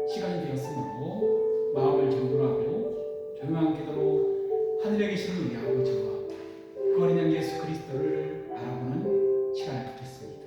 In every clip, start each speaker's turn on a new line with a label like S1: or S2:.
S1: 시간이 되었으므로 마음을 정돈하고 조용한 기도로 하늘에 계신 우리 아버지와 그 어린 양 예수 그리스도를 바라보는 시간을 갖겠습니다.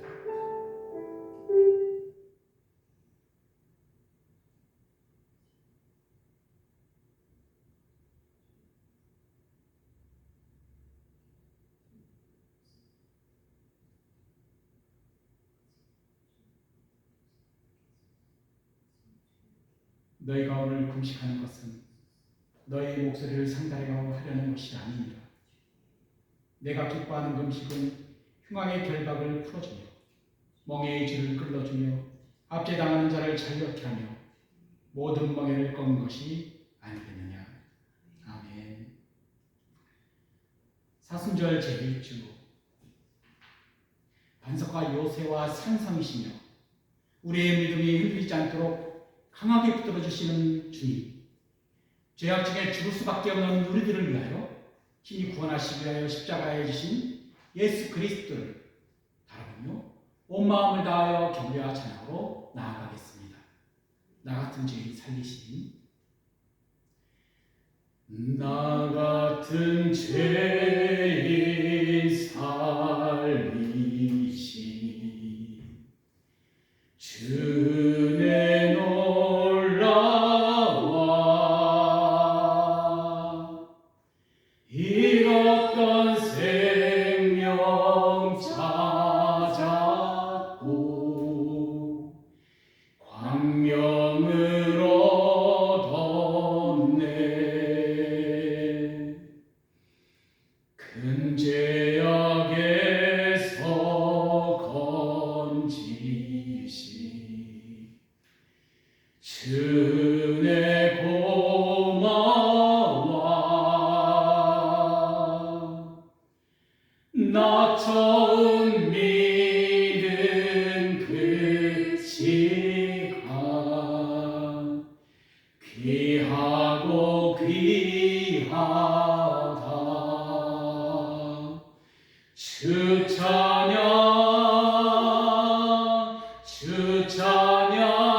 S1: 너희가 오늘 금식하는 것은 너희의 목소리를 상달하려 하려는 것이 아니니라. 내가 기뻐하는 금식은 흉악의 결박을 풀어주며 멍에의 줄을 끌어주며 압제당하는 자를 자유롭게 하며 모든 멍에를 꺾는 것이 아니겠느냐. 아멘. 사순절 제1주 반석과 요새와 산성이시며 우리의 믿음이 흔들리지 않도록 강하게 붙들어 주시는 주님, 죄악 중에 죽을 수밖에 없는 우리들을 위하여 친히 구원하시기 위하여 십자가에 지신 예수 그리스도를 바라보며 온 마음을 다하여 경배와 찬양으로 나아가겠습니다. 나 같은 죄인 살리시니 나 같은 죄인 살리시니 주내 놀라와 잃었던 생명 찾았고 광명을 얻었네. 큰 죄악에서 건지시 주내 고마워. 나 처음 믿은 그 시간 귀하고 귀하다. 주 찬양 주 찬양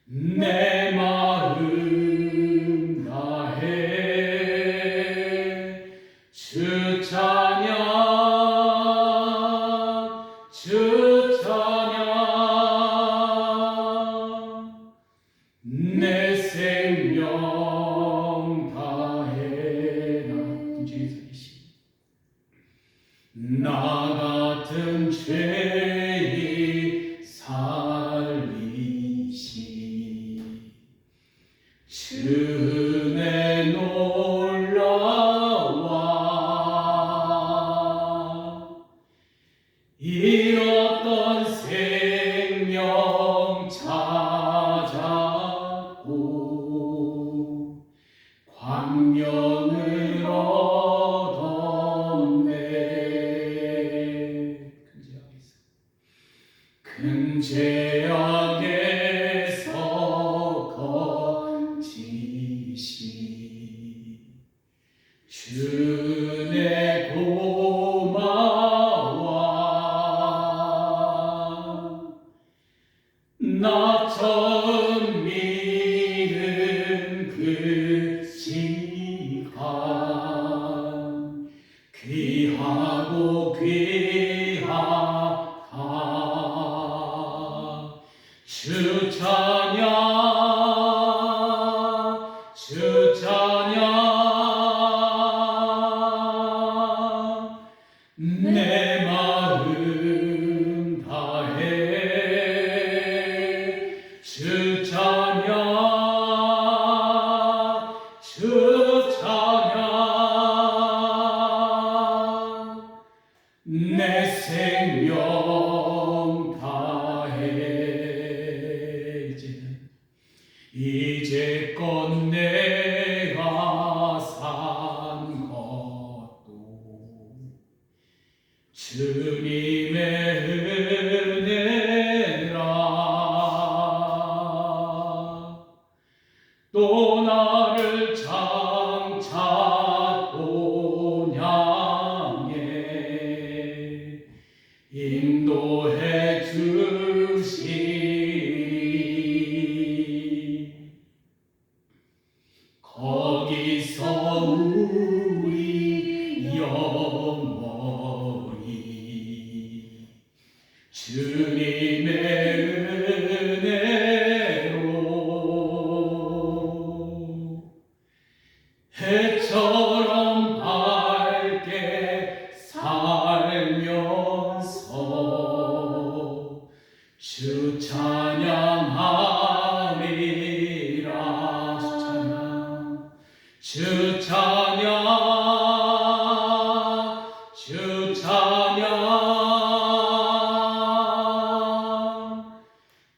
S1: 내 마음 다해 주 찬양 주 찬양 내 생명 다해. 나 같은 죄인 살리시 주내 놀라와 잃었던 생명 찾았고 광명을 얻었네. 큰 죄악에서 건지시 주내 고마워. 나 처음 믿은 그 시간 귀하고 귀하다. 주 찬양 주 찬양 내 마음 다해 주 찬양 주 찬양 내 생명 다해. 이제껏 내가 산 것도 주님의 은혜라. 또 나를 장차 또 향해 인도해 주시리. 거기서 우리 영원히 주님의 은혜로 해처럼 밝게 살면서 주 찬양하리라. 주 찬양, 주 찬양,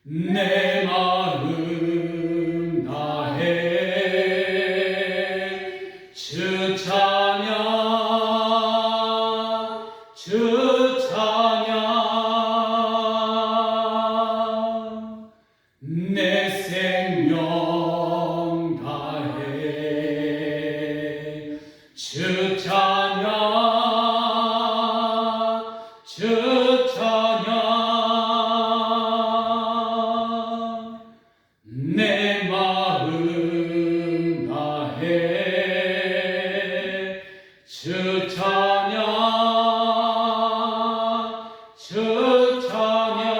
S1: 내 마음 다해. 주 찬양, 주 찬양, 내 생명 다해. 주 찬양, 주 찬양, 내 마음 다해. 주 찬양, 주 찬양,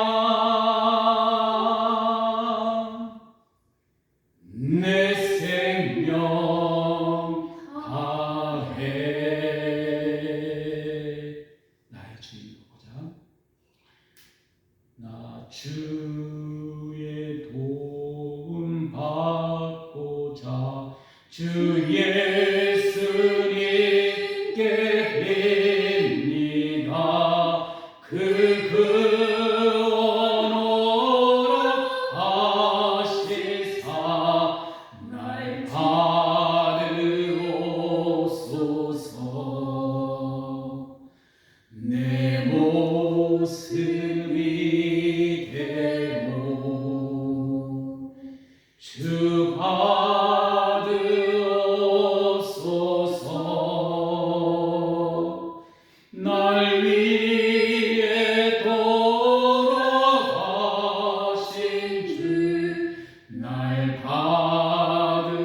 S1: 내 생명 다해. 나의 주님을 보자. 나 주의 도움 받고자 주 예수님께 빕니다. 그 언어로 하시사 날 받으옵소서. 내 모습이 되고 주 받으옵소서. 날 위해 돌아가신 주 날 받으옵소서.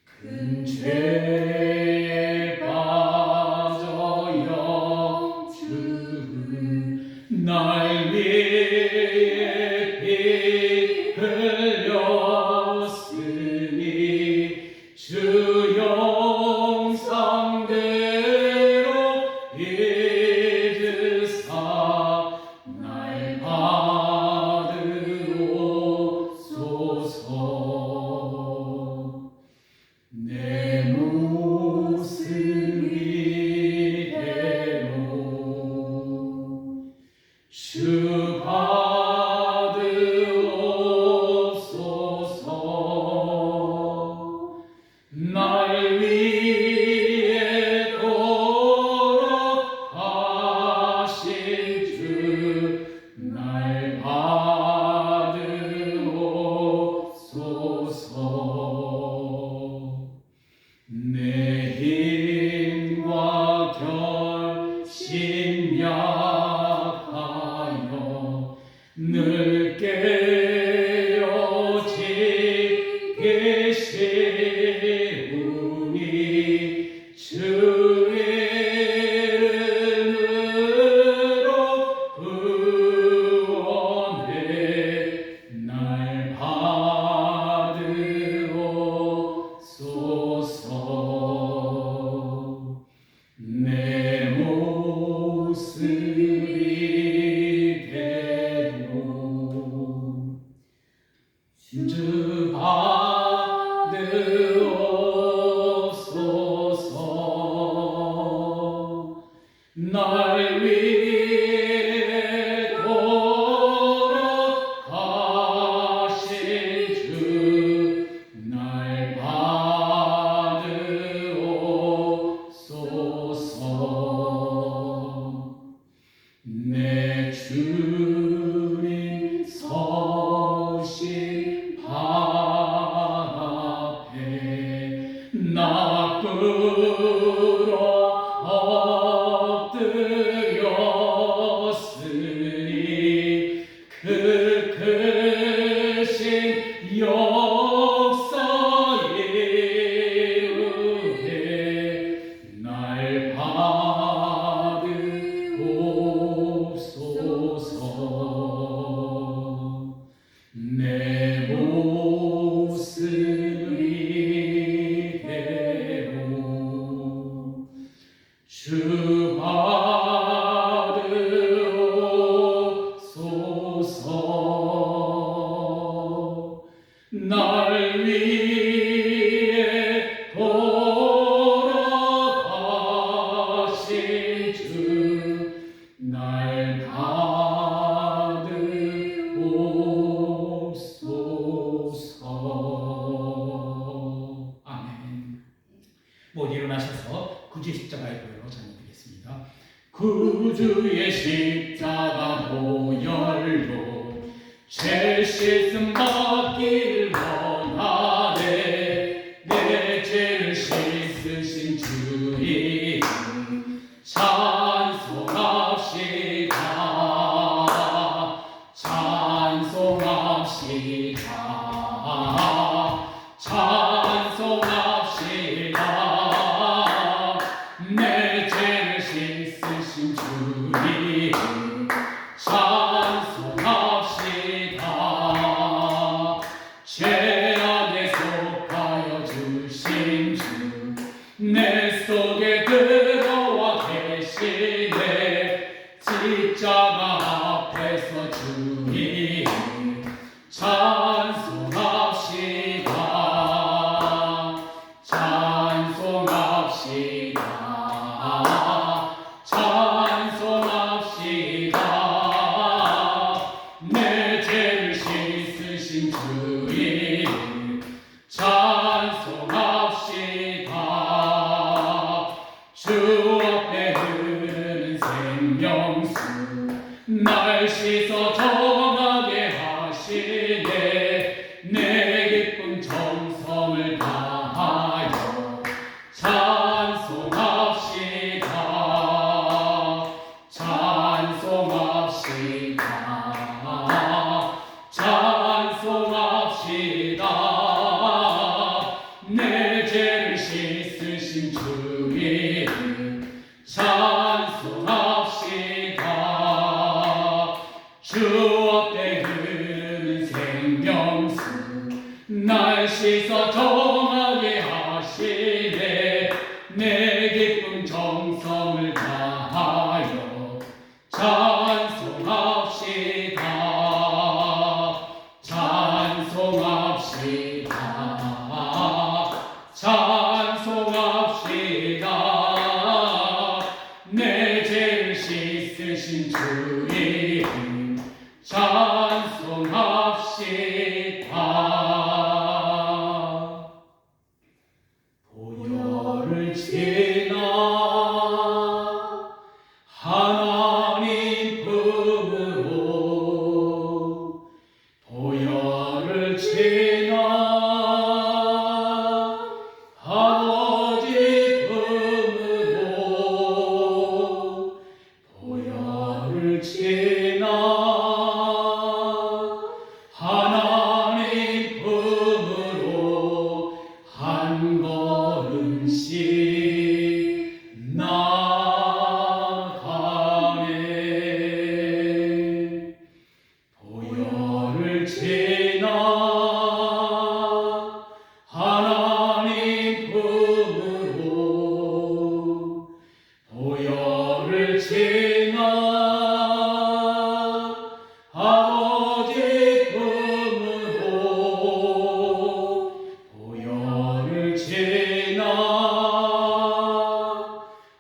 S1: 큰 죄에 빠져 영주 날 위해 피 흘렸으니 주 영상대로 잊으사 날 받으옵소서. 내 모습이 되고 주 받으옵소서. 날 위해 돌아가신 주 날 받으옵소서. 내 힘과 결심 약하여 늘 깨어지게 세우니 주의 이름으로 구원해 날 받으옵소서. 내 모습이 되고 주 받으옵소서. 날 위해 돌아가신 주 날 받으옵소서. 내 주님 서신 발 앞에 나 끌어 주 받으옵소서. 날 위해 돌아가신 주 날 받으옵소서. 아멘. 모두 일어나셔서 구주의 십자가의 보혈로 찬양드리겠습니다. 구주의 십자가 보혈로 죄 씻음 받기를 원하네. 내 죄를 씻으신 주의 찬송합시다. 찬송합시다. 찬송합시다. 내 죄를 씻으신 주의 찬송합시다. 죄악에 속하여 주신 주 내 속에 들어와 계시네. 십자가 앞에서 주의 찬송합시다. 찬송합시다. 찬송합시다. 내 죄를 씻으신 주의 찬송합시다. 주 앞에 흐르는 생명수 날 씻어 정하게 하시네. 내 기쁜 정성을 다하여 찬송합시다. 찬송합시다. 찬송합시다. 내 죄를 씻으신 주의 찬송합시다. 주 앞에 흐르는 생명수 날 씻어 정하게 하시네. 내 기쁜 정성을 다하여 찬송합시다. 찬송합시다. 찬송합시다. 내 죄를 씻으신 주의 찬송합시다. 보혈을 지나 하나님 품으로 보혈을 지나 아버지 품으로 보혈을 지나 하나님 품으로 한 걸음씩 나가네. 보혈을 지나 하나님 품으로 보혈을 지나 아버지 품으로 보혈을 지나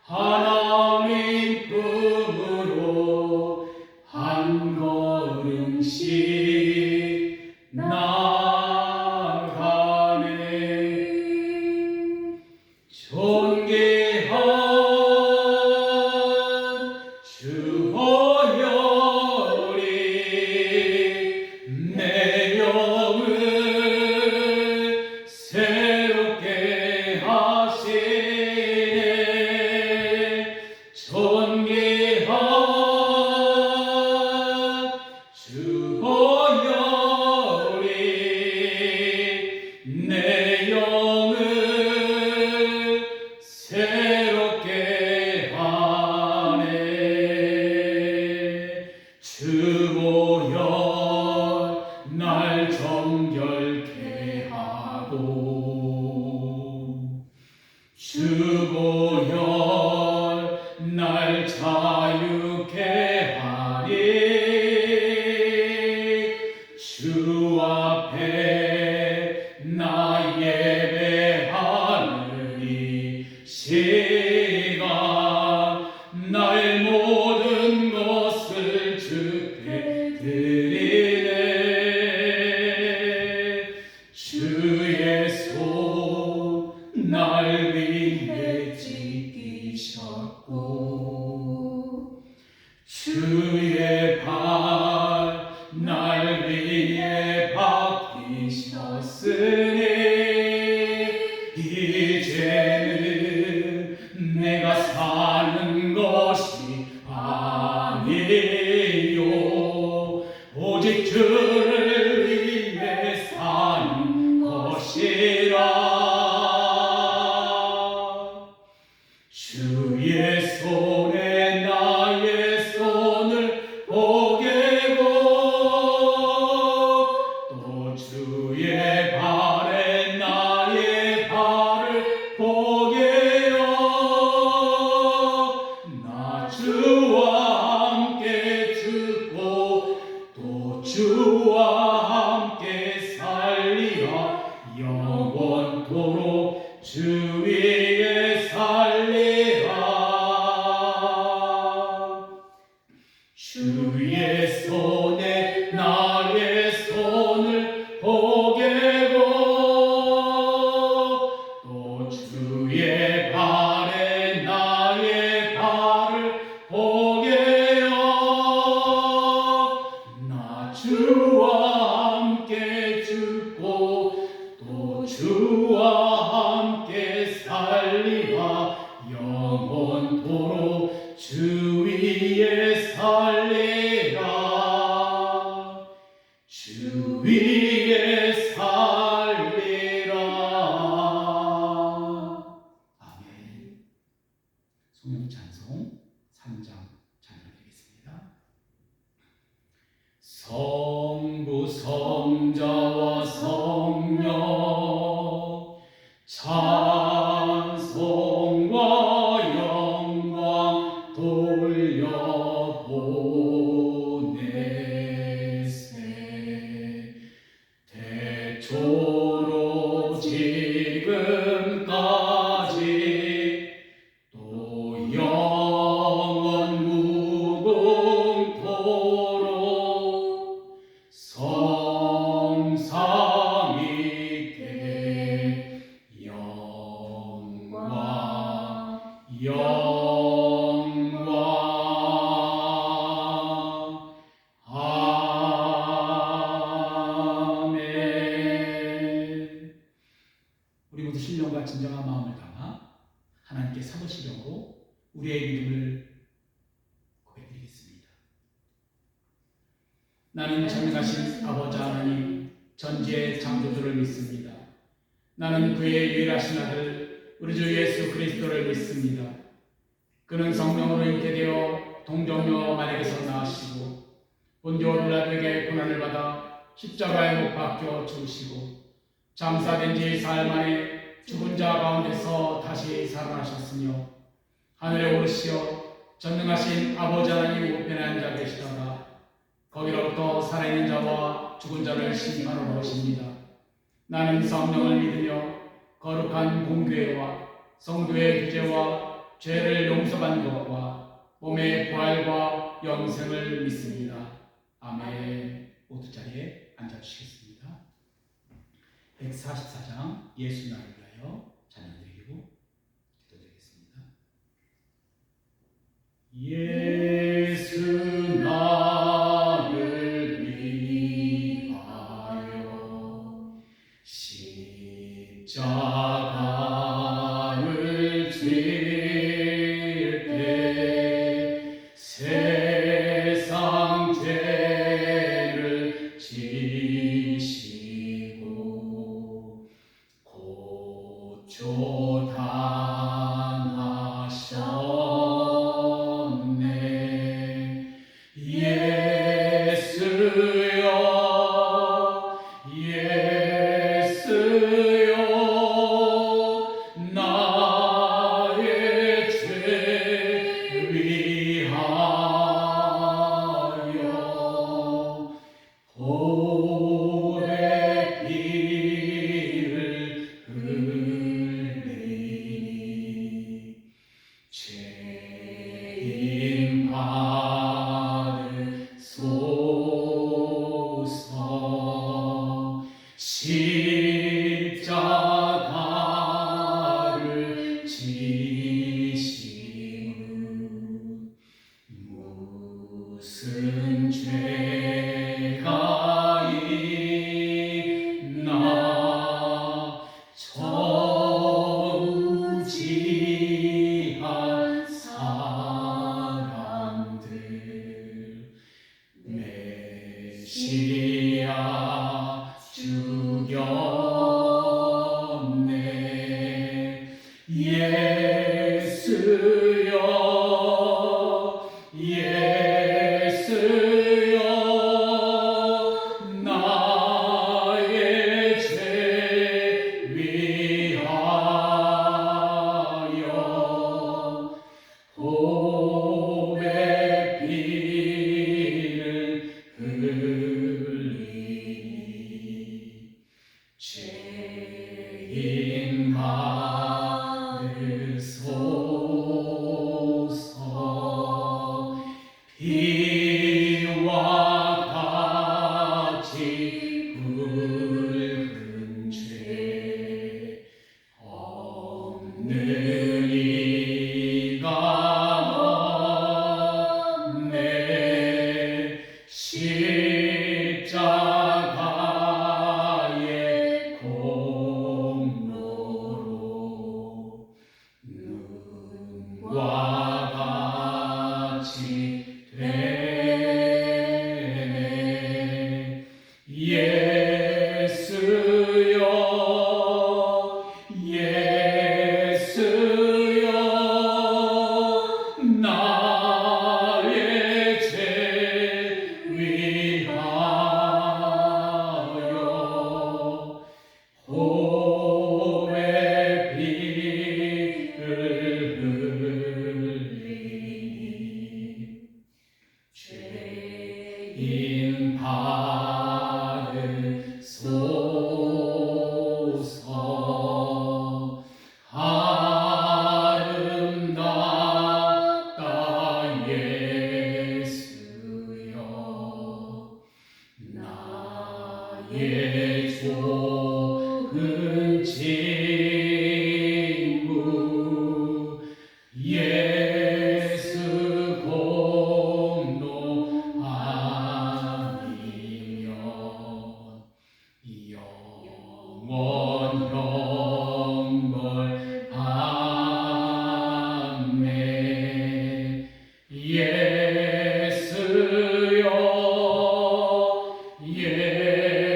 S1: 하나님 품으로 한 걸음씩 나가네. 존귀한 주 보혈이 내 영을 새롭게 하시네. 존귀한 주 보혈이 내 영을 새롭게 하네. 주 보혈 날 정결케 하고 주 보혈 날 자유케 하리. 주 앞에 나 예배하느니 시간 나의 모든 것을 주께 드리네. 주의 손 날 위해 지키셨고 주의 발 날 위해 박히셨으니 이제는 내가 사는 것이 아니요 오직 주를 위해 사는 것이라. 주의 손에 나의 손을 보게고 또 주의 발에 나의 발을 보게요. 나 주와 함께 죽고 또 주와 함께 살리라. 영원토록 주 위에 살리라. 주의 손에 나의 손을 보게고 또 주의 발에 나의 발을 보게요. 나 주와 함께 죽고 또 주와 함께 살리라. 영원토록 주 위에 살리라. 주 위에 살리라. 아멘. 성령 찬송 3장 찬양드리겠습니다. 성부 성자와 성령 찬송과 영광 돌려보내세. 대초로 지금까지 또 영원 무궁토록 성삼위께 영광 영광 아멘. 우리 모두 신령과 진정한 마음을 담아 하나님께 사도시령으로 우리의 믿음을 고백드리겠습니다. 나는 전능하신 아버지 하나님 전지의 창조주를 믿습니다. 나는 그의 유일하신 아들 우리 주 예수 그리스도를 믿습니다. 그는 성령으로 잉태되어 동정녀 마리아에서 나으시고 본디오 빌라도에게 고난을 받아 십자가에 못 박혀 죽으시고 장사된 지 사흘 만에 죽은 자 가운데서 다시 살아나셨으며 하늘에 오르시어 전능하신 아버지 하나님 우편에 앉아 계시다가 거기로부터 살아있는 자와 죽은 자를 심판하러 오십니다. 나는 성령을 믿으며 거룩한 공교회와 성도의 규제와 죄를 용서받는 것과 몸의 부활과 영생을 믿습니다. 아멘. 모두 자리에 앉아주시겠습니다. 144장 예수 나를 위하여 찬양드리고 기도드리겠습니다. 예수 나를 위하여 십자가를 질 때 세상 죄를 지시고 고초 당하셨네. 죄인 받으소서. 십자가를 지심은 무슨 죄가 있나. 저우지한 사람들 메시아 죽였네. 예수여 예수여 나의 죄 위하여 보배 피를 흘리니. 죄인 받으소서. 피와 같이 붉은 죄 없는 이가 없네. 십자가의 공로로 눈과 같이 되네. 예수여 예수여 나의 죄 위하여 보배 피를 흘리니. 죄인 받으소서. 아름답다 예수여 나의 좋은 친구. 예수 공로 아니면 영원 형벌 받네. 예수여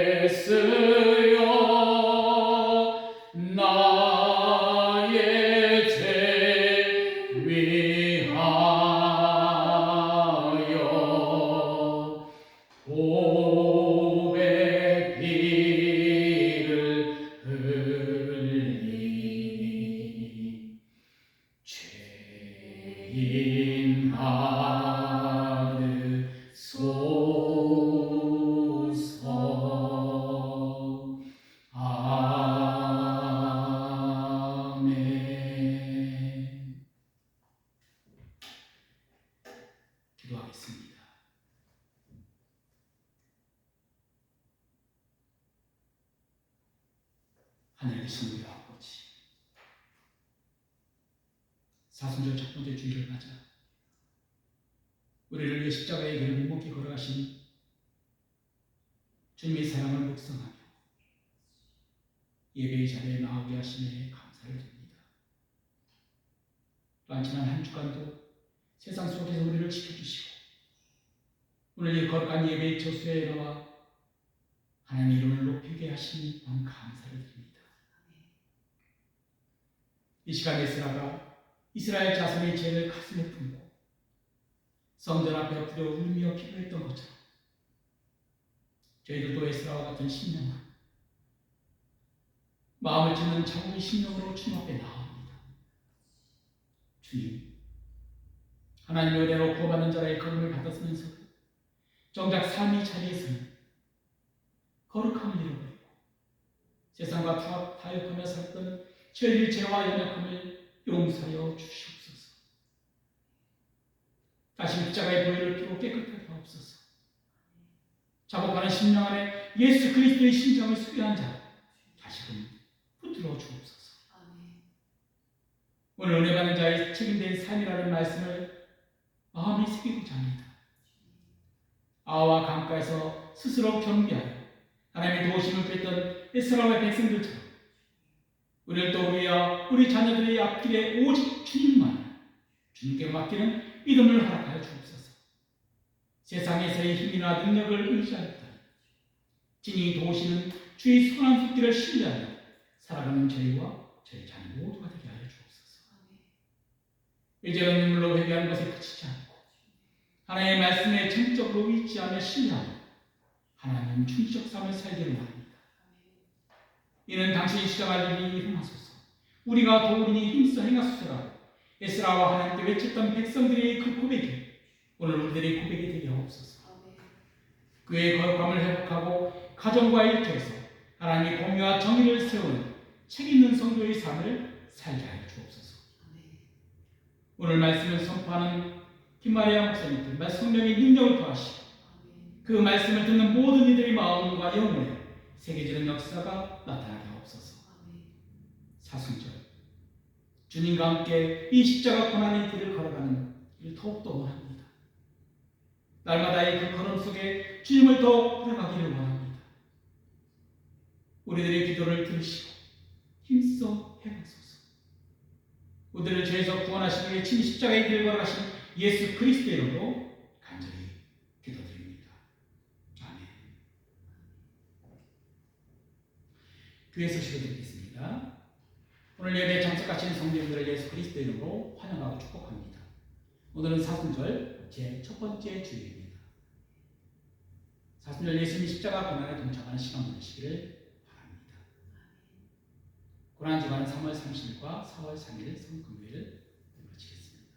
S1: 예수여 나의 죄 위하여 보배 피를 흘리니. 죄인 받으소서. 아멘. 기도하겠습니다. 하늘에 계신 우리 아버지, 사순절 첫 번째 주일을 맞아 우리를 위해 십자가의 길을 묵묵히 걸어가신 주님의 사랑을 묵상하며 예배의 자리에 나오게 하심에 감사를 드립니다. 또한 지난 한 주간도 세상 속에서 우리를 지켜주시고 오늘 이 거룩한 예배의 처소에 나와 하나님의 이름을 높이게 하시니 너무 감사를 드립니다. 이 시간에 에스라가 이스라엘 자손의 죄를 가슴에 품고 성전 앞에 엎드려 울며 기도했던 것처럼 저희들도 에스라와 같은 심령으로 마음을 찢는 차가운 심령으로 주님 앞에 나옵니다. 주님, 하나님의 은혜로 구원받는 자라의 거름을 받았으면서 정작 삶의 자리에서는 거룩함을 잃어버리고 세상과 타협하며 살던 저희의 죄와 연약함을 용서하여 주시옵소서. 자신의 십자가의 보혈을 피로 깨끗하게 하옵소서. 자복하는 심령 안에 예수 그리스도의 심장을 수비한 자 다시금 붙들어 주옵소서. 오늘 은혜 받는 자의 책임된 삶이라는 말씀을 마음에 새기고자 합니다. 아와 강가에서 스스로 겸비하여 하나님의 도우심을 뺐던 이스라엘 백성들처럼 우리를 또 우리 자녀들의 앞길에 오직 주님만, 주님께 맡기는 믿음을 허락하여 주옵소서. 세상에서의 힘이나 능력을 의지하였다 진히 도우시는 주의 선한 손길을 신뢰하여 살아가는 저희와 저희 자녀 모두가 되게 하여 주옵소서. 이제는 눈물로 회개하는 것에 그치지 않고 하나님의 말씀에 전적으로 의지하며 신뢰하며 하나님 충실적 삶을 살기를 원합니다. 이는 당신이 시작할 일이 일어나소서. 우리가 도우리니 힘써 행하소서라고 에스라와 하나님께 외쳤던 백성들의 그 고백이 오늘 우리들의 고백이 되게 하옵소서. 그의 거룩함을 회복하고 가정과 일터에서 하나님의 공의와 정의를 세우는 책임있는 성도의 삶을 살게 하여 주옵소서. 오늘 말씀을 선포하는 김마리아 목사님들 성령의 능력을 더하시고 그 말씀을 듣는 모든 이들의 마음과 영혼에 세계적인 역사가 나타나게 하옵소서. 사순절 주님과 함께 이 십자가 고난의 길을 걸어가는 길 더욱더 원합니다. 날마다의 그 걸음 속에 주님을 더 풀어가기를 원합니다. 우리들의 기도를 들으시고 힘써 해가소서. 우리들을 죄에서 구원하시기 위해 친히 십자가의 길을 걸어가신 예수 그리스도의 이름으로 간절히 기도드립니다. 아멘. 교회 소식을 드리겠습니다. 오늘 예배에 참석하신 성도님들을 예수 그리스도의 이름으로 환영하고 축복합니다. 오늘은 사순절 제 첫 번째 주일입니다. 사순절 예수님이 십자가 고난에 동참하는 시간 보내시기를 바랍니다. 고난 주간은 3월 30일과 4월 3일 성금요일 마치겠습니다.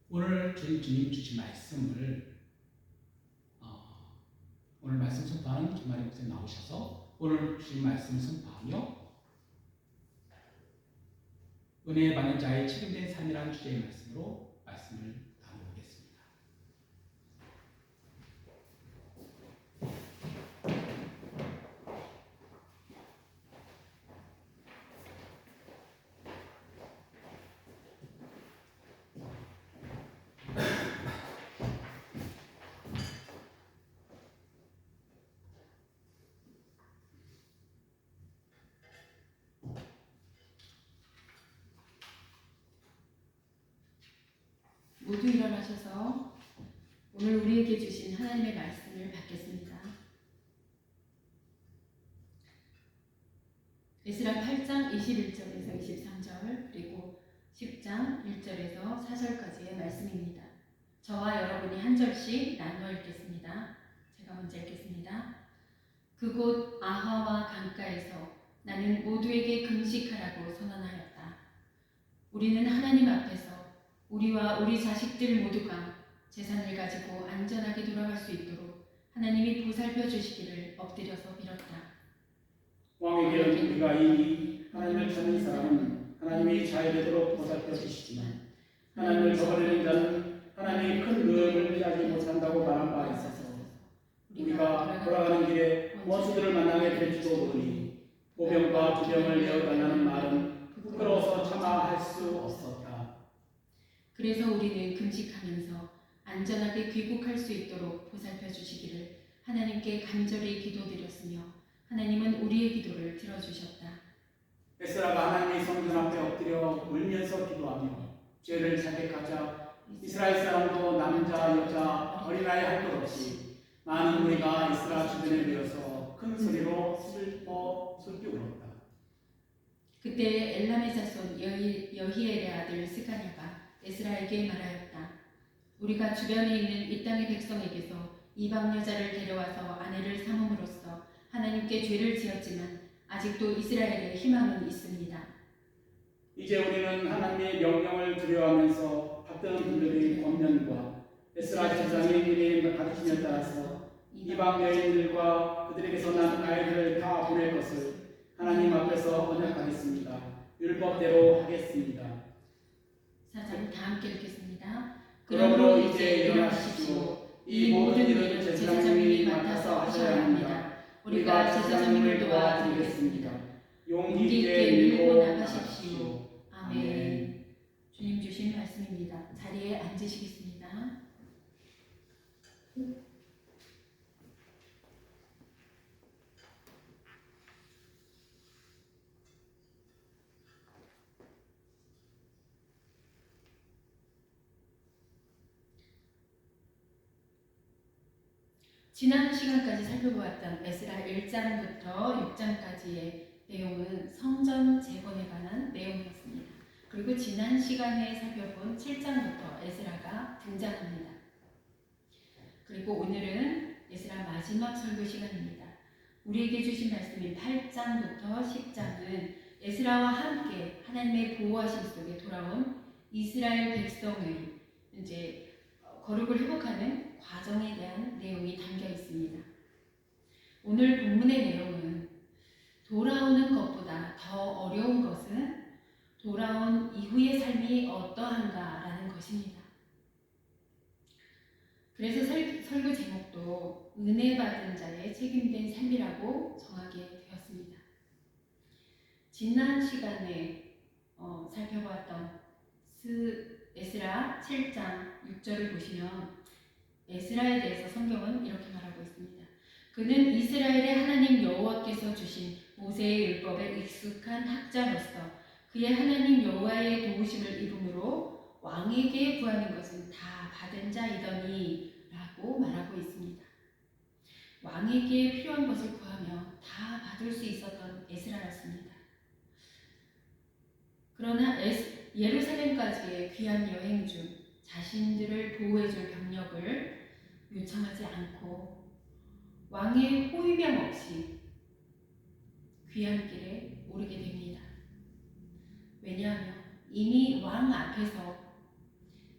S1: 오늘 주님 주신 말씀을 오늘 말씀 선포하는 김마리 목사님 나오셔서 오늘 주신 말씀 선포하며 은혜 받는 자의 책임된 삶이라는 주제의 말씀으로 말씀을 나누겠습니다.
S2: 모두 일어나셔서 오늘 우리에게 주신 하나님의 말씀을 받겠습니다. 에스라 8장 21절에서 23절 그리고 10장 1절에서 4절까지의 말씀입니다. 저와 여러분이 한 절씩 나누어 읽겠습니다. 제가 먼저 읽겠습니다. 그곳 아하와 강가에서 나는 모두에게 금식하라고 선언하였다. 우리는 하나님 앞에서 우리와 우리 자식들 모두가 재산을 가지고 안전하게 돌아갈 수 있도록 하나님이 보살펴 주시기를 엎드려서 빌었다.
S1: 왕에게는 우리가 이미 하나님을 찾는 사람은 하나님이 잘 되도록 보살펴 주시지만 하나님을 저버리는 자는 하나님이 큰 의를 피하지 못한다고 말한 바 있어서 우리가 돌아가는 길에 원수들을 만나게 될지도 모르니 보병과 두병을 내어달라는 말은 부끄러워서 차마 할 수 없었다.
S2: 그래서 우리는 금식하면서 안전하게 귀국할 수 있도록 보살펴 주시기를 하나님께 간절히 기도드렸으며 하나님은 우리의 기도를 들어주셨다.
S1: 에스라가 하나님의 성전 앞에 엎드려 울면서 기도하며 죄를 자백하자 이스라엘 사람도 남자, 여자, 어린아이 할 것 없이 많은 무리가 에스라 주변에 모여서 큰 소리로 슬피 울었다.
S2: 그때 엘람의 자손 여히엘의 아들 스가랴가 에스라에게 말하였다. 우리가 주변에 있는 이 땅의 백성에게서 이방 여자를 데려와서 아내를 삼음으로써 하나님께 죄를 지었지만 아직도 이스라엘에 희망은 있습니다.
S1: 이제 우리는 하나님의 명령을 두려워하면서 받드는 분들의 권면과 에스라 제사장의 은혜의 가르침에 따라서 이방 여인들과 그들에게서 난 아이들을 다 보낼 것을 하나님 앞에서 언약하겠습니다. 율법대로 하겠습니다.
S2: 14장 다 함께 읽겠습니다.
S3: 그러므로 이제 일어나십시오. 이 모든 일은 제사장님이 맡아서 하셔야 합니다. 우리가 제사장님을 도와드리겠습니다. 용기 있게 밀고 나가십시오.
S2: 아멘. 주님 주신 말씀입니다. 자리에 앉으시겠습니다. 지난 시간까지 살펴보았던 에스라 1장부터 6장까지의 내용은 성전 재건에 관한 내용이었습니다. 그리고 지난 시간에 살펴본 7장부터 에스라가 등장합니다. 그리고 오늘은 에스라 마지막 설교 시간입니다. 우리에게 주신 말씀인 8장부터 10장은 에스라와 함께 하나님의 보호하심 속에 돌아온 이스라엘 백성의 이제 거룩을 회복하는 과정에 대한 내용이 담겨 있습니다. 오늘 본문의 내용은 돌아오는 것보다 더 어려운 것은 돌아온 이후의 삶이 어떠한가라는 것입니다. 그래서 설교 제목도 은혜 받은 자의 책임된 삶이라고 정하게 되었습니다. 지난 시간에 살펴보았던 에스라 7장 6절을 보시면 에스라에 대해서 성경은 이렇게 말하고 있습니다. 그는 이스라엘의 하나님 여호와께서 주신 모세의 율법에 익숙한 학자로서 그의 하나님 여호와의 도우심을 입음으로 왕에게 구하는 것은 다 받은 자이더니 라고 말하고 있습니다. 왕에게 필요한 것을 구하며 다 받을 수 있었던 에스라였습니다. 그러나 예루살렘까지의 귀한 여행 중 자신들을 보호해줄 병력을 요청하지 않고 왕의 호위병 없이 귀한 길에 오르게 됩니다. 왜냐하면 이미 왕 앞에서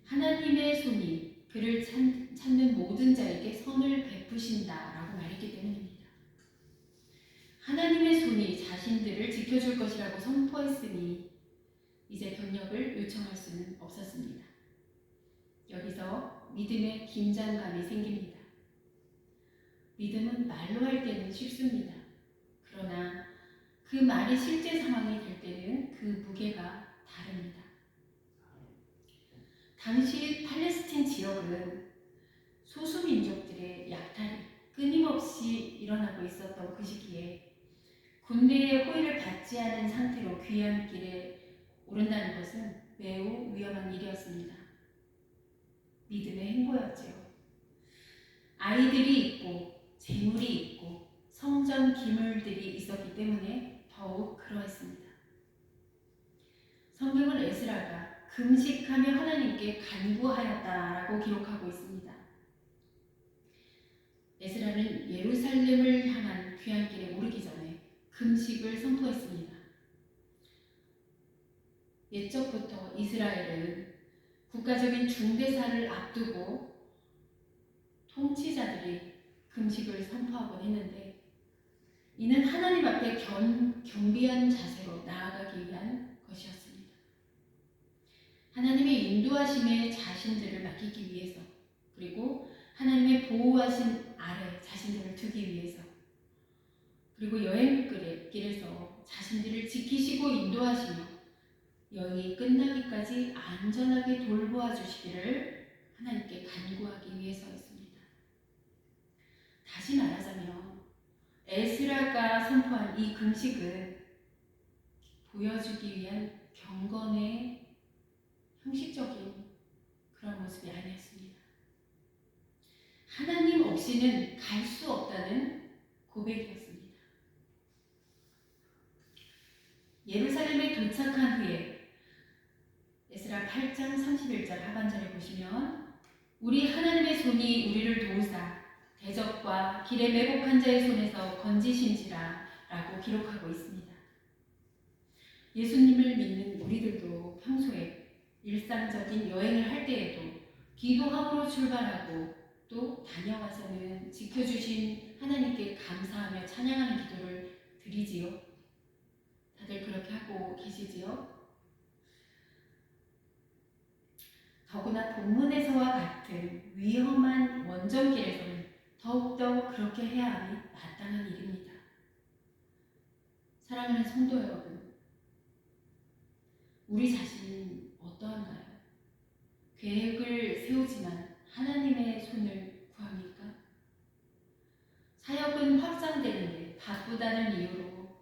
S2: 하나님의 손이 그를 찾는 모든 자에게 선을 베푸신다라고 말했기 때문입니다. 하나님의 손이 자신들을 지켜줄 것이라고 선포했으니 이제 병력을 요청할 수는 없었습니다. 여기서 믿음의 긴장감이 생깁니다. 믿음은 말로 할 때는 쉽습니다. 그러나 그 말이 실제 상황이 될 때는 그 무게가 다릅니다. 당시 팔레스틴 지역은 소수민족들의 약탈이 끊임없이 일어나고 있었던 그 시기에 군대의 호의를 받지 않은 상태로 귀한 길에 오른다는 것은 매우 위험한 일이었습니다. 믿음의 행보였지요. 아이들이 있고 재물이 있고 성전 기물들이 있었기 때문에 더욱 그러했습니다. 성경은 에스라가 금식하며 하나님께 간구하였다라고 기록하고 있습니다. 에스라는 예루살렘을 향한 귀한 길에 오르기 전에 금식을 선포했습니다. 옛적부터 이스라엘은 국가적인 중대사를 앞두고 통치자들이 금식을 선포하곤 했는데 이는 하나님 앞에 겸비한 자세로 나아가기 위한 것이었습니다. 하나님의 인도하심에 자신들을 맡기기 위해서 그리고 하나님의 보호하심 아래 자신들을 두기 위해서 그리고 여행길에서 자신들을 지키시고 인도하시며 여행이 끝나기까지 안전하게 돌보아 주시기를 하나님께 간구하기 위해서였습니다. 다시 말하자면 에스라가 선포한 이 금식은 보여주기 위한 경건의 형식적인 그런 모습이 아니었습니다. 하나님 없이는 갈 수 없다는 고백이었습니다. 예루살렘에 도착한 후에 에스라 8장 31절 하반절에 보시면 우리 하나님의 손이 우리를 도우사 대적과 길에 매복한 자의 손에서 건지신지라 라고 기록하고 있습니다. 예수님을 믿는 우리들도 평소에 일상적인 여행을 할 때에도 기도함으로 출발하고 또 다녀와서는 지켜주신 하나님께 감사하며 찬양하는 기도를 드리지요. 다들 그렇게 하고 계시지요? 더구나 본문에서와 같은 위험한 원정길에서는 더욱더 그렇게 해야 함이 마땅한 일입니다. 사랑하는 성도 여러분, 우리 자신은 어떠한가요? 계획을 세우지만 하나님의 손을 구합니까? 사역은 확장되는데 바쁘다는 이유로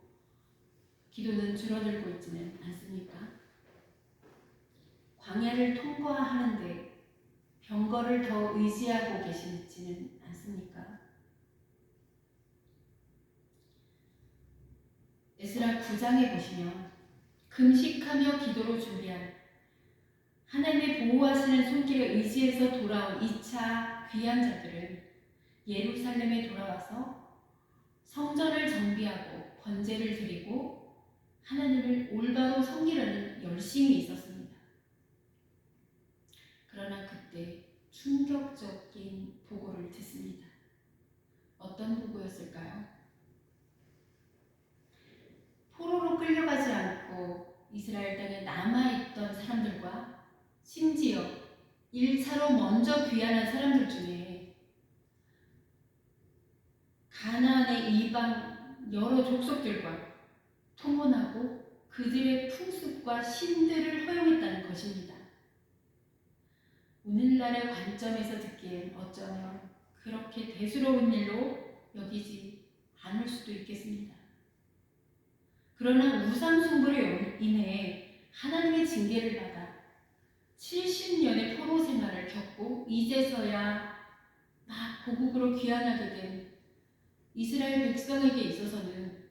S2: 기도는 줄어들고 있지는 않습니까? 광야를 통과하는데 병거를 더 의지하고 계시지는 않습니까? 에스라 9장에 보시면 금식하며 기도로 준비한 하나님의 보호하시는 손길에 의지해서 돌아온 2차 귀한 자들은 예루살렘에 돌아와서 성전을 정비하고 번제를 드리고 하나님을 올바로 섬기려는 열심이 있었습니다. 그러나 그때 충격적인 보고를 듣습니다. 어떤 보고였을까요? 포로로 끌려가지 않고 이스라엘 땅에 남아있던 사람들과 심지어 1차로 먼저 귀환한 사람들 중에 가나안의 이방 여러 족속들과 통혼하고 그들의 풍습과 신들을 허용했다는 것입니다. 오늘날의 관점에서 듣기엔 어쩌면 그렇게 대수로운 일로 여기지 않을 수도 있겠습니다. 그러나 우상숭배로 인해 하나님의 징계를 받아 70년의 포로 생활을 겪고 이제서야 막 고국으로 귀환하게 된 이스라엘 백성에게 있어서는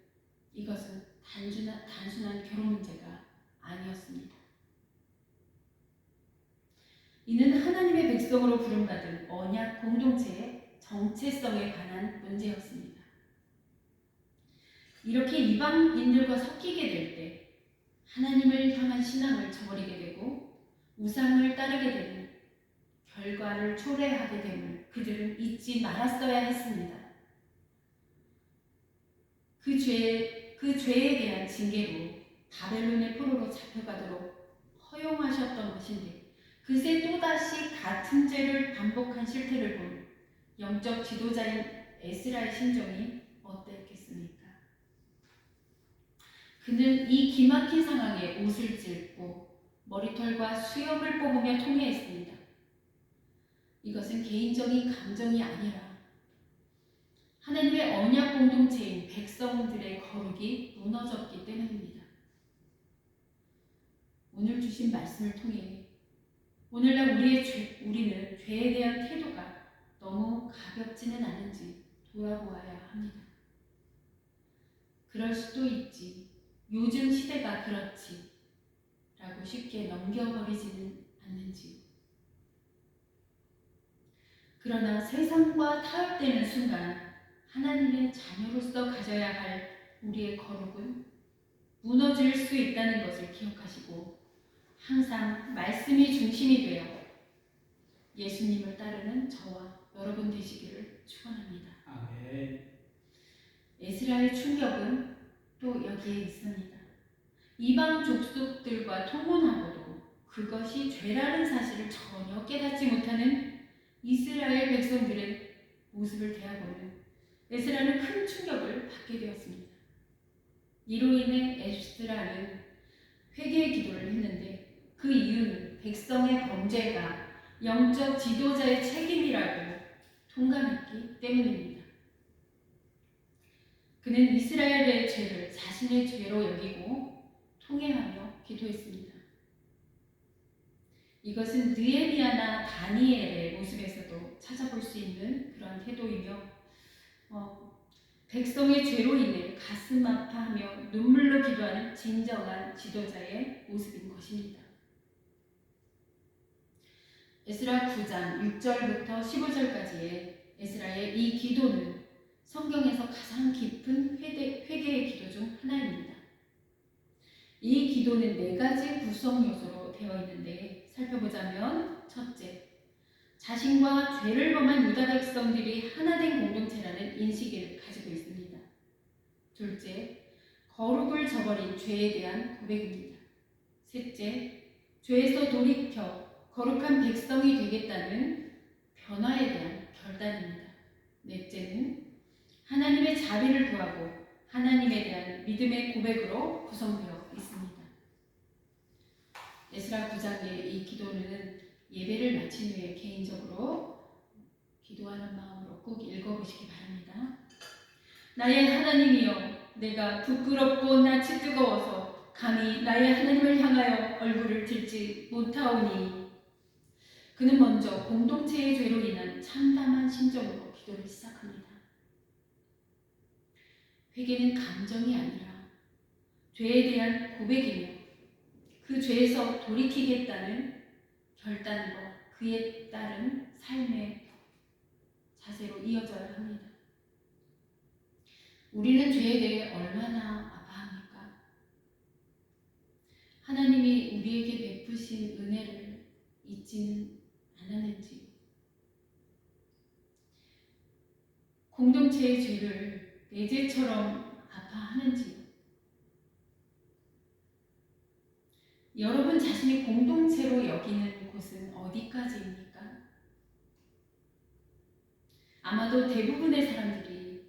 S2: 이것은 단순한 결혼 문제가 아니었습니다. 이는 하나님의 백성으로 부름받은 언약 공동체의 정체성에 관한 문제였습니다. 이렇게 이방인들과 섞이게 될 때 하나님을 향한 신앙을 저버리게 되고 우상을 따르게 되는 결과를 초래하게 됨을 그들은 잊지 말았어야 했습니다. 그 죄에 대한 징계로 바벨론의 포로로 잡혀가도록 허용하셨던 것인데 그새 또다시 같은 죄를 반복한 실태를 본 영적 지도자인 에스라의 심정이 어땠겠습니까? 그는 이 기막힌 상황에 옷을 찢고 머리털과 수염을 뽑으며 통회했습니다. 이것은 개인적인 감정이 아니라 하나님의 언약 공동체인 백성들의 거룩이 무너졌기 때문입니다. 오늘 주신 말씀을 통해 오늘날 우리는 죄에 대한 태도가 너무 가볍지는 않은지 돌아보아야 합니다. 그럴 수도 있지. 요즘 시대가 그렇지. 라고 쉽게 넘겨버리지는 않는지. 그러나 세상과 타협되는 순간 하나님의 자녀로서 가져야 할 우리의 거룩은 무너질 수 있다는 것을 기억하시고 항상 말씀이 중심이 되어 예수님을 따르는 저와 여러분 되시기를 축원합니다.
S1: 아멘.
S2: 에스라의 충격은 또 여기에 있습니다. 이방 족속들과 통혼하고도 그것이 죄라는 사실을 전혀 깨닫지 못하는 이스라엘 백성들의 모습을 대하고는 에스라는 큰 충격을 받게 되었습니다. 이로 인해 에스라는 회개의 기도를 했는데 그 이유는 백성의 범죄가 영적 지도자의 책임이라고 동감했기 때문입니다. 그는 이스라엘의 죄를 자신의 죄로 여기고 통회하며 기도했습니다. 이것은 느헤미야나 다니엘의 모습에서도 찾아볼 수 있는 그런 태도이며 백성의 죄로 인해 가슴 아파하며 눈물로 기도하는 진정한 지도자의 모습인 것입니다. 에스라 9장 6절부터 15절까지의 에스라의 이 기도는 성경에서 가장 깊은 회개의 기도 중 하나입니다. 이 기도는 4가지 구성 요소로 되어 있는데 살펴보자면 첫째, 자신과 죄를 범한 유다 백성들이 하나된 공동체라는 인식을 가지고 있습니다. 둘째, 거룩을 저버린 죄에 대한 고백입니다. 셋째, 죄에서 돌이켜 거룩한 백성이 되겠다는 변화에 대한 결단입니다. 넷째는 하나님의 자비를 구하고 하나님에 대한 믿음의 고백으로 구성되어 있습니다. 에스라 9장의 이 기도는 예배를 마친 후에 개인적으로 기도하는 마음으로 꼭 읽어보시기 바랍니다. 나의 하나님이여, 내가 부끄럽고 낯이 뜨거워서 감히 나의 하나님을 향하여 얼굴을 들지 못하오니. 그는 먼저 공동체의 죄로 인한 참담한 심정으로 기도를 시작합니다. 회개는 감정이 아니라 죄에 대한 고백이며 그 죄에서 돌이키겠다는 결단과 그에 따른 삶의 자세로 이어져야 합니다. 우리는 죄에 대해 얼마나 아파합니까? 하나님이 우리에게 베푸신 은혜를 잊지는 않았는지, 공동체의 죄를 내 죄처럼 아파하는지, 여러분 자신이 공동체로 여기는 곳은 어디까지입니까? 아마도 대부분의 사람들이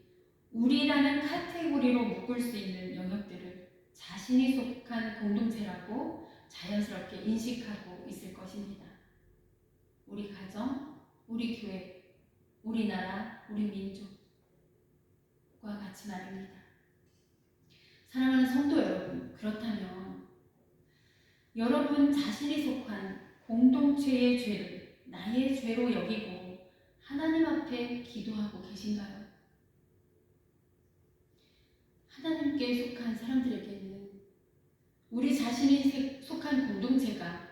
S2: 우리라는 카테고리로 묶을 수 있는 영역들을 자신이 속한 공동체라고 자연스럽게 인식하고 있을 것입니다. 우리 가정, 우리 교회, 우리 나라, 우리 민족과 같이 말입니다. 사랑하는 성도 여러분, 그렇다면 여러분 자신이 속한 공동체의 죄를 나의 죄로 여기고 하나님 앞에 기도하고 계신가요? 하나님께 속한 사람들에게는 우리 자신이 속한 공동체가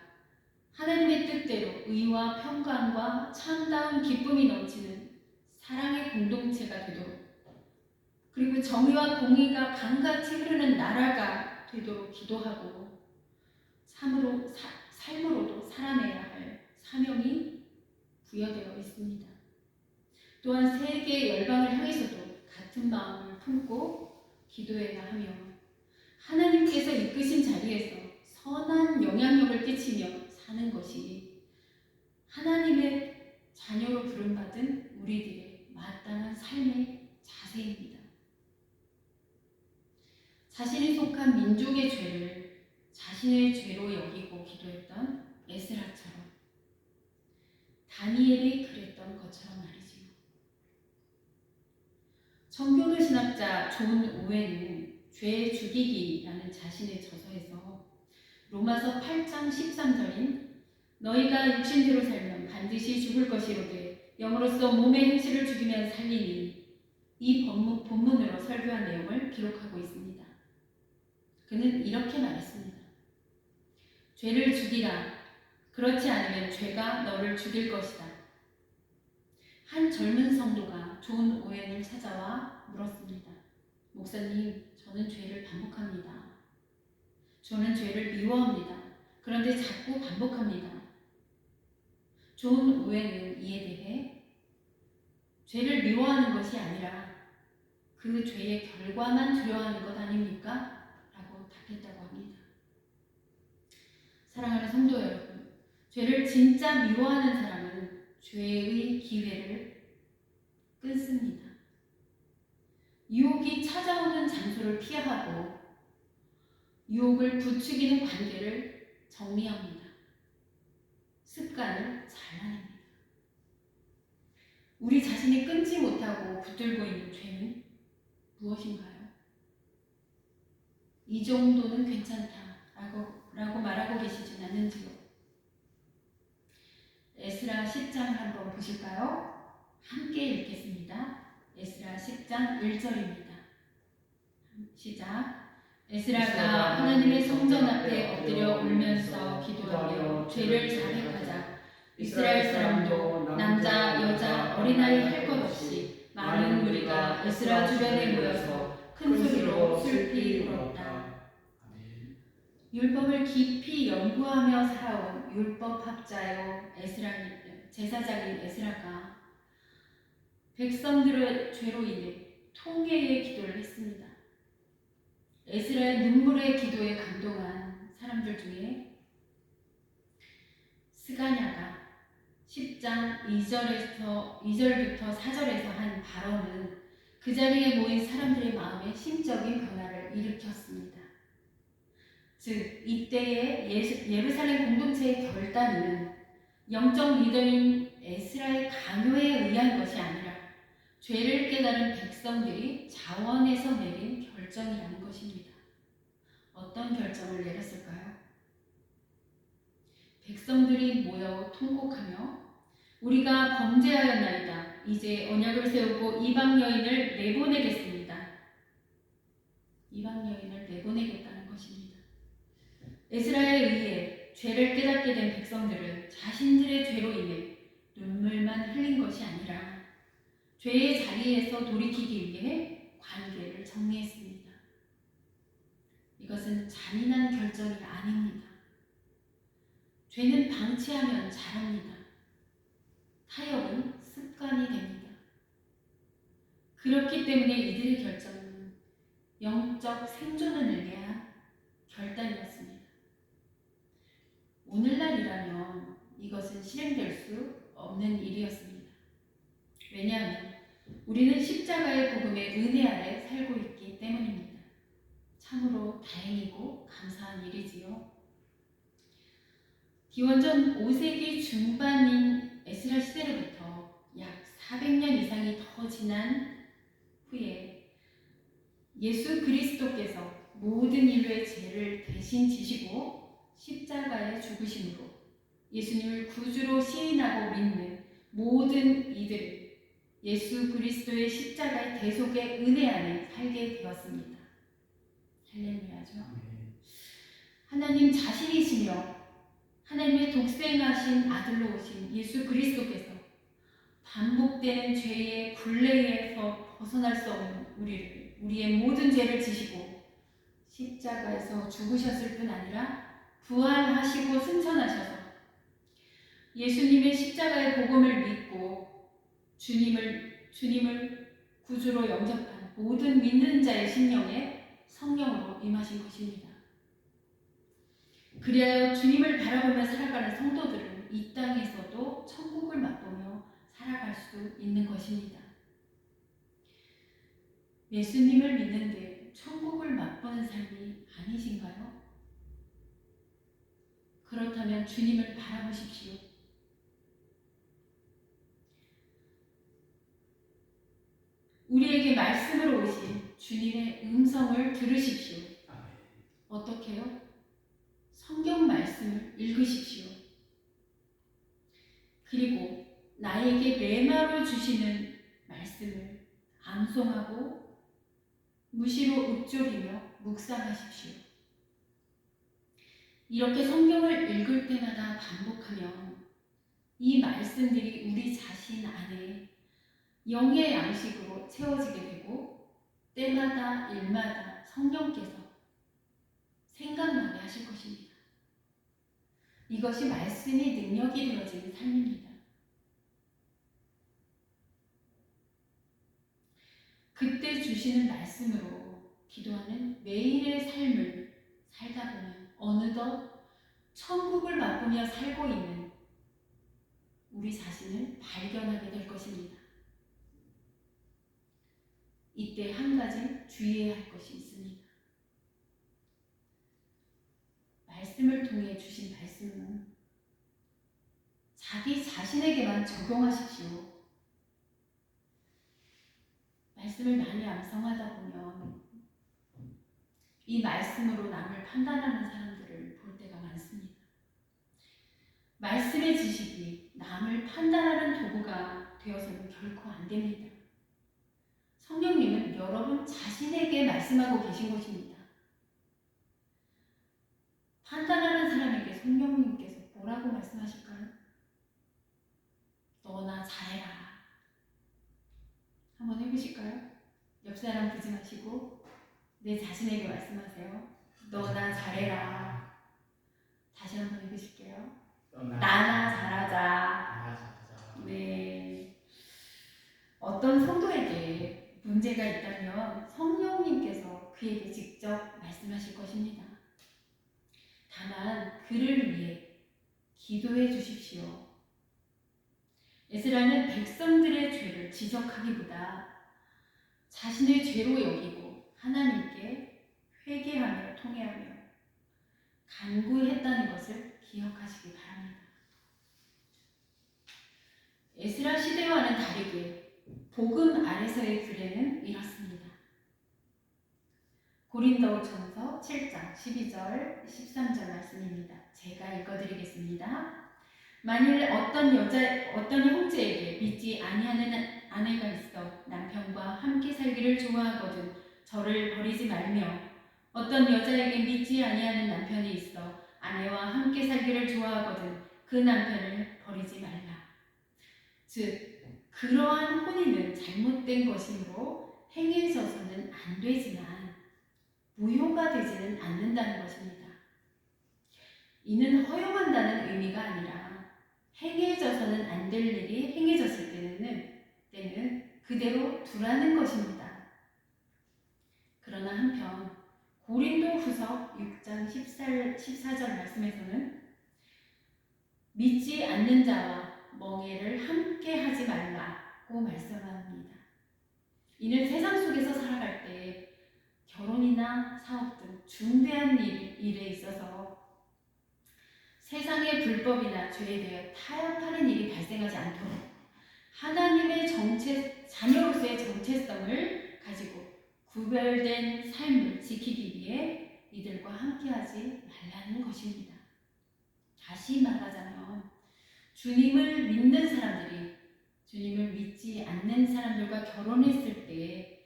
S2: 하나님의 뜻대로 의와 평강과 참다운 기쁨이 넘치는 사랑의 공동체가 되도록, 그리고 정의와 공의가 강같이 흐르는 나라가 되도록 기도하고 삶으로도 살아내야 할 사명이 부여되어 있습니다. 또한 세계 열방을 향해서도 같은 마음을 품고 기도해야 하며 하나님께서 이끄신 자리에서 선한 영향력을 끼치며 사는 것이 하나님의 자녀로 부름받은 우리들의 마땅한 삶의 자세입니다. 자신이 속한 민족의 죄를 자신의 죄로 여기고 기도했던 에스라처럼, 다니엘이 그랬던 것처럼 말이지요. 청교도 신학자 존 오웬은 죄 죽이기라는 자신의 저서에서 로마서 8장 13절인 너희가 육신대로 살면 반드시 죽을 것이로되 영으로서 몸의 행실을 죽이면 살리니, 이 본문으로 설교한 내용을 기록하고 있습니다. 그는 이렇게 말했습니다. 죄를 죽이라. 그렇지 않으면 죄가 너를 죽일 것이다. 한 젊은 성도가 존 오웬을 찾아와 물었습니다. 목사님, 저는 죄를 반복합니다. 저는 죄를 미워합니다. 그런데 자꾸 반복합니다. 존 오웬은 이에 대해 죄를 미워하는 것이 아니라 그 죄의 결과만 두려워하는 것 아닙니까? 라고 답했다고 합니다. 사랑하는 성도 여러분, 죄를 진짜 미워하는 사람은 죄의 기회를 끊습니다. 유혹이 찾아오는 장소를 피하고 유혹을 부추기는 관계를 정리합니다. 습관을 잘라냅니다. 우리 자신이 끊지 못하고 붙들고 있는 죄는 무엇인가요? 이 정도는 괜찮다라고 말하고 계시진 않는지요? 에스라 10장을 한번 보실까요? 함께 읽겠습니다. 에스라 10장 1절입니다. 시작. 에스라가 하나님의 성전 앞에 엎드려 울면서 기도하며 죄를 자백하자 이스라엘 사람도 남자, 여자, 어린아이 할 것 없이 많은 무리가 에스라 주변에 모여서 큰 소리로 슬피 울었다. 율법을 깊이 연구하며 살아온 율법학자요 제사장인 에스라가 백성들의 죄로 인해 통회의 기도를 했습니다. 에스라의 눈물의 기도에 감동한 사람들 중에 스가랴 10장 2절부터 4절에서 한 발언은 그 자리에 모인 사람들의 마음에 심적인 변화를 일으켰습니다. 즉 이때의 예루살렘 공동체의 결단은 영적 리더인 에스라의 강요에 의한 것이 아니라 죄를 깨달은 백성들이 자원해서 내린 결정이라는 것입니다. 어떤 결정을 내렸을까요? 백성들이 모여 통곡하며 우리가 범죄하였나이다. 이제 언약을 세우고 이방 여인을 내보내겠습니다. 이방 여인을 내보내겠다는 것입니다. 에스라에 의해 죄를 깨닫게 된 백성들은 자신들의 죄로 인해 눈물만 흘린 것이 아니라 죄의 자리에서 돌이키기 위해 관계를 정리했습니다. 이것은 잔인한 결정이 아닙니다. 죄는 방치하면 자랍니다. 타협은 습관이 됩니다. 그렇기 때문에 이들의 결정은 영적 생존을 위한 결단이었습니다. 오늘날이라면 이것은 실행될 수 없는 일이었습니다. 왜냐하면 우리는 십자가의 복음의 은혜 아래 살고 있기 때문입니다. 참으로 다행이고 감사한 일이지요. 기원전 5세기 중반인 에스라 시대로부터 약 400년 이상이 더 지난 후에 예수 그리스도께서 모든 인류의 죄를 대신 지시고 십자가에 죽으심으로 예수님을 구주로 시인하고 믿는 모든 이들은 예수 그리스도의 십자가의 대속의 은혜 안에 살게 되었습니다. 할렐루야죠. 하나님 자신이시며 하나님의 독생하신 아들로 오신 예수 그리스도께서 반복되는 죄의 굴레에서 벗어날 수 없는 우리의 모든 죄를 지시고 십자가에서 죽으셨을 뿐 아니라 부활하시고 승천하셔서 예수님의 십자가의 복음을 믿고 주님을 구주로 영접한 모든 믿는 자의 심령에 성령으로 임하신 것입니다. 그리하여 주님을 바라보며 살아가는 성도들은 이 땅에서도 천국을 맛보며 살아갈 수 있는 것입니다. 예수님을 믿는데 천국을 맛보는 삶이 아니신가요? 그렇다면 주님을 바라보십시오. 우리에게 말씀으로 오신 주님의 음성을 들으십시오. 어떻게요? 성경 말씀을 읽으십시오. 그리고 나에게 메마로 주시는 말씀을 암송하고 무시로 읊조리며 묵상하십시오. 이렇게 성경을 읽을 때마다 반복하면 이 말씀들이 우리 자신 안에 영의 양식으로 채워지게 되고 때마다 일마다 성령께서 생각나게 하실 것입니다. 이것이 말씀이 능력이 되어지는 삶입니다. 그때 주시는 말씀으로 기도하는 매일의 삶을 살다 보면 어느덧 천국을 맛보며 살고 있는 우리 자신을 발견하게 될 것입니다. 이때 한 가지 주의해야 할 것이 있습니다. 말씀을 통해 주신 말씀은 자기 자신에게만 적용하십시오. 말씀을 많이 암송하다 보면 이 말씀으로 남을 판단하는 사람들을 볼 때가 많습니다. 말씀의 지식이 남을 판단하는 도구가 되어서는 결코 안 됩니다. 성령님은 여러분 자신에게 말씀하고 계신 것입니다. 판단하는 사람에게 성령님께서 뭐라고 말씀하실까요? 너나 잘해라. 한번 해보실까요? 옆 사람 보지 마시고 내 자신에게 말씀하세요. 너나 잘해라. 다시 한번 해보실게요. 나나 잘하자. 네. 어떤 성도에게 문제가 있다면 성령님께서 그에게 직접 말씀하실 것입니다. 다만 그를 위해 기도해 주십시오. 에스라는 백성들의 죄를 지적하기보다 자신의 죄로 여기고 하나님께 회개하며 통회하며 간구했다는 것을 기억하시기 바랍니다. 에스라 시대와는 다르게 복음 아래서의 규례는 이렇습니다. 고린도전서 7장 12절 13절 말씀입니다. 제가 읽어드리겠습니다. 만일 어떤 형제에게 믿지 아니하는 아내가 있어 남편과 함께 살기를 좋아하거든 저를 버리지 말며 어떤 여자에게 믿지 아니하는 남편이 있어 아내와 함께 살기를 좋아하거든 그 남편을 버리지 말라. 즉 그러한 혼인은 잘못된 것이므로 행해져서는 안 되지만 무효가 되지는 않는다는 것입니다. 이는 허용한다는 의미가 아니라 행해져서는 안 될 일이 행해졌을 때는 그대로 두라는 것입니다. 그러나 한편 고린도 후서 6장 14절 말씀에서는 믿지 않는 자와 멍에를 함께 하지 말라고 말씀합니다. 이는 세상 속에서 살아갈 때 결혼이나 사업 등 중대한 일에 있어서 세상의 불법이나 죄에 대해 타협하는 일이 발생하지 않도록 하나님의 자녀로서의 정체성을 가지고 구별된 삶을 지키기 위해 이들과 함께하지 말라는 것입니다. 다시 말하자면 주님을 믿는 사람들이 주님을 믿지 않는 사람들과 결혼했을 때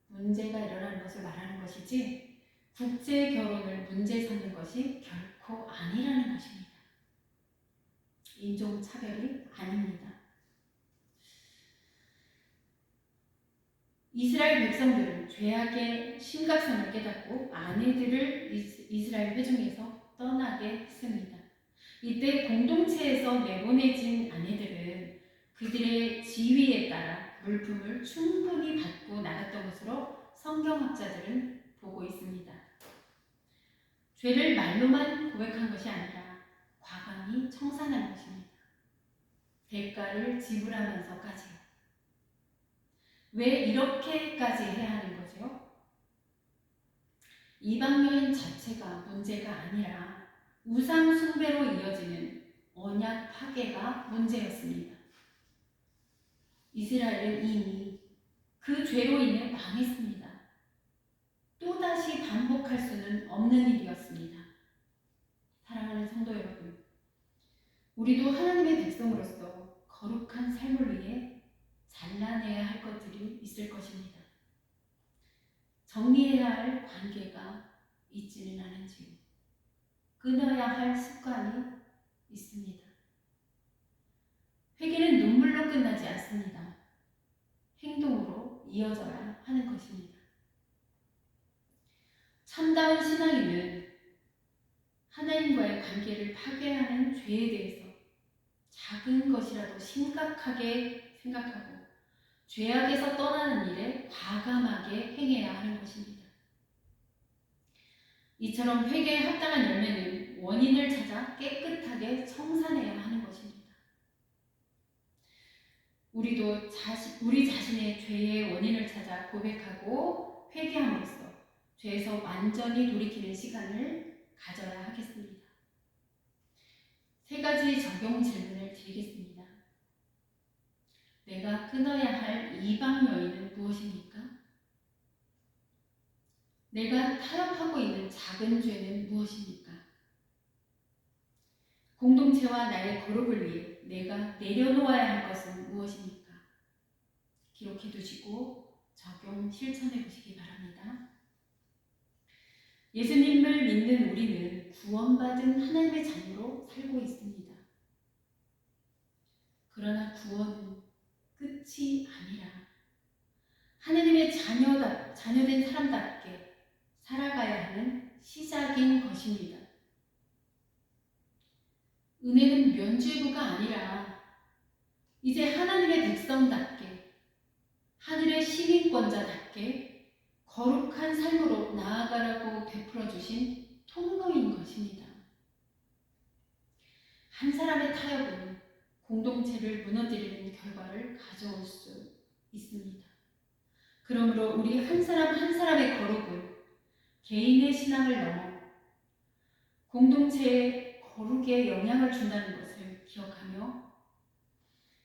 S2: 문제가 일어나는 것을 말하는 것이지 국제 결혼을 문제 삼는 것이 결코 아니라는 것입니다. 인종차별이 아닙니다. 이스라엘 백성들은 죄악의 심각성을 깨닫고 아내들을 이스라엘 회중에서 떠나게 했습니다. 이때 공동체에서 내보내진 아내들은 그들의 지위에 따라 물품을 충분히 받고 나갔던 것으로 성경학자들은 보고 있습니다. 죄를 말로만 고백한 것이 아니라 과감히 청산한 것입니다. 대가를 지불하면서까지요. 왜 이렇게까지 해야 하는 거죠? 이방여인 자체가 문제가 아니라 우상 숭배로 이어지는 언약 파괴가 문제였습니다. 이스라엘은 이미 그 죄로 인해 망했습니다. 또다시 반복할 수는 없는 일이었습니다. 사랑하는 성도 여러분, 우리도 하나님의 백성으로서 거룩한 삶을 위해 잘라내야 할 것들이 있을 것입니다. 정리해야 할 관계가 있지는 않은지요. 끊어야 할 습관이 있습니다. 회개는 눈물로 끝나지 않습니다. 행동으로 이어져야 하는 것입니다. 참다운 신앙인은 하나님과의 관계를 파괴하는 죄에 대해서 작은 것이라도 심각하게 생각하고 죄악에서 떠나는 일에 과감하게 행해야 하는 것입니다. 이처럼 회개에 합당한 열매는 원인을 찾아 깨끗하게 청산해야 하는 것입니다. 우리도 우리 자신의 죄의 원인을 찾아 고백하고 회개함으로써 죄에서 완전히 돌이키는 시간을 가져야 하겠습니다. 3가지 적용 질문을 드리겠습니다. 내가 끊어야 할 이방 여인은 무엇입니까? 내가 타협하고 있는 작은 죄는 무엇입니까? 공동체와 나의 거룩을 위해 내가 내려놓아야 할 것은 무엇입니까? 기록해 두시고 적용 실천해 보시기 바랍니다. 예수님을 믿는 우리는 구원받은 하나님의 자녀로 살고 있습니다. 그러나 구원은 끝이 아니라 하나님의 자녀된 사람답게 살아가야 하는 시작인 것입니다. 은혜는 면죄부가 아니라 이제 하나님의 백성답게 하늘의 시민권자답게 거룩한 삶으로 나아가라고 베풀어 주신 통로인 것입니다. 한 사람의 타협은 공동체를 무너뜨리는 결과를 가져올 수 있습니다. 그러므로 우리 한 사람 한 사람의 거룩은 개인의 신앙을 넘어 공동체의 거룩에 영향을 준다는 것을 기억하며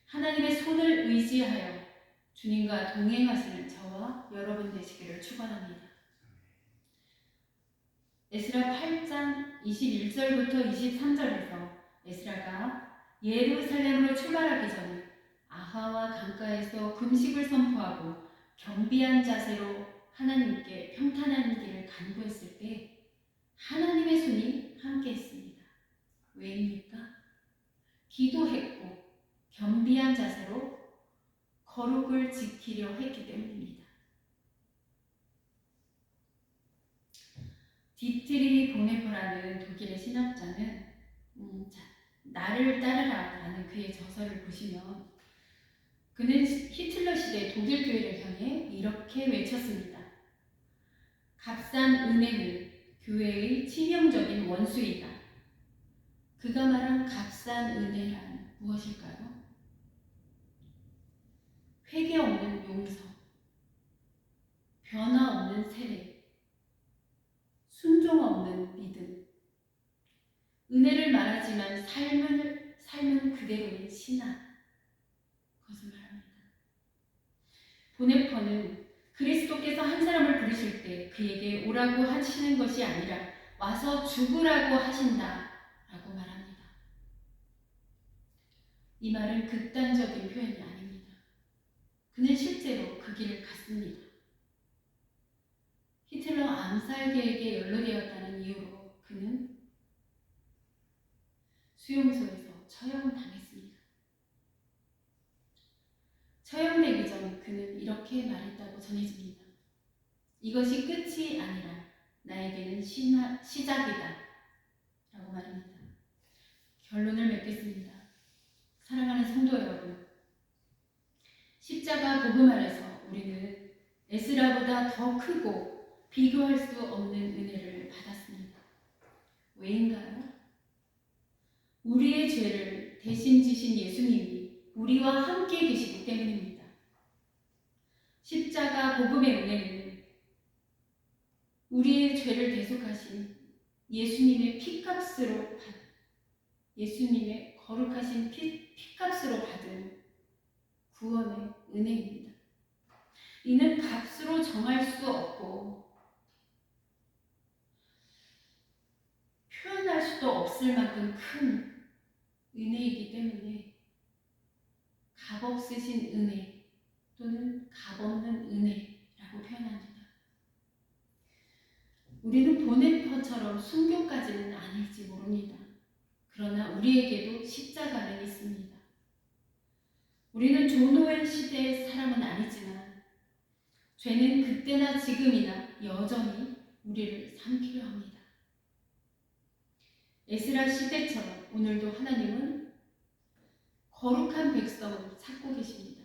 S2: 하나님의 손을 의지하여 주님과 동행하시는 저와 여러분 되시기를 축원합니다. 에스라 8장 21절부터 23절에서 에스라가 예루살렘으로 출발하기 전에 아하와 강가에서 금식을 선포하고 겸비한 자세로 하나님께 평탄한 길을 간구했을 때 하나님의 손이 함께했습니다. 왜입니까? 기도했고 겸비한 자세로 거룩을 지키려 했기 때문입니다. 디트리 보네퍼라는 독일의 신학자는 나를 따르라 라는 그의 저서를 보시면 그는 히틀러 시대 독일 교회를 향해 이렇게 외쳤습니다. 값싼 은혜는 교회의 치명적인 원수이다. 그가 말한 값싼 은혜란 무엇일까요? 회개 없는 용서, 변화 없는 세례, 순종 없는 믿음, 은혜를 말하지만 삶은 그대로인 신앙, 그것을 말합니다. 보네퍼는 그리스도께서 한 사람을 부르실 때 그에게 오라고 하시는 것이 아니라 와서 죽으라고 하신다라고 말합니다. 이 말은 극단적인 표현이 아닙니다. 그는 실제로 그 길을 갔습니다. 히틀러 암살 계획에 연루되었다는 이유로 그는 수용소에서 처형당했습니다. 처형되기 전 그는 이렇게 말했다고 전해집니다. 이것이 끝이 아니라 나에게는 시작이다 라고 말합니다. 결론을 맺겠습니다. 사랑하는 성도 여러분, 십자가 복음 아래서 우리는 에스라보다 더 크고 비교할 수 없는 은혜를 받았습니다. 왜인가요? 우리의 죄를 대신 지신 예수님이 우리와 함께 계시기 때문입니다. 십자가 복음의 은혜는 우리의 죄를 대속하신 예수님의 예수님의 거룩하신 피값으로 받은 구원의 은혜입니다. 이는 값으로 정할 수 없고 표현할 수도 없을 만큼 큰 은혜이기 때문에 값없으신 은혜 또는 값없는 은혜라고 표현합니다. 우리는 보네퍼처럼 순교까지는 아닐지 모릅니다. 그러나 우리에게도 십자가는 있습니다. 우리는 존 오웬 시대의 사람은 아니지만 죄는 그때나 지금이나 여전히 우리를 삼키려 합니다. 에스라 시대처럼 오늘도 하나님은 거룩한 백성을 찾고 계십니다.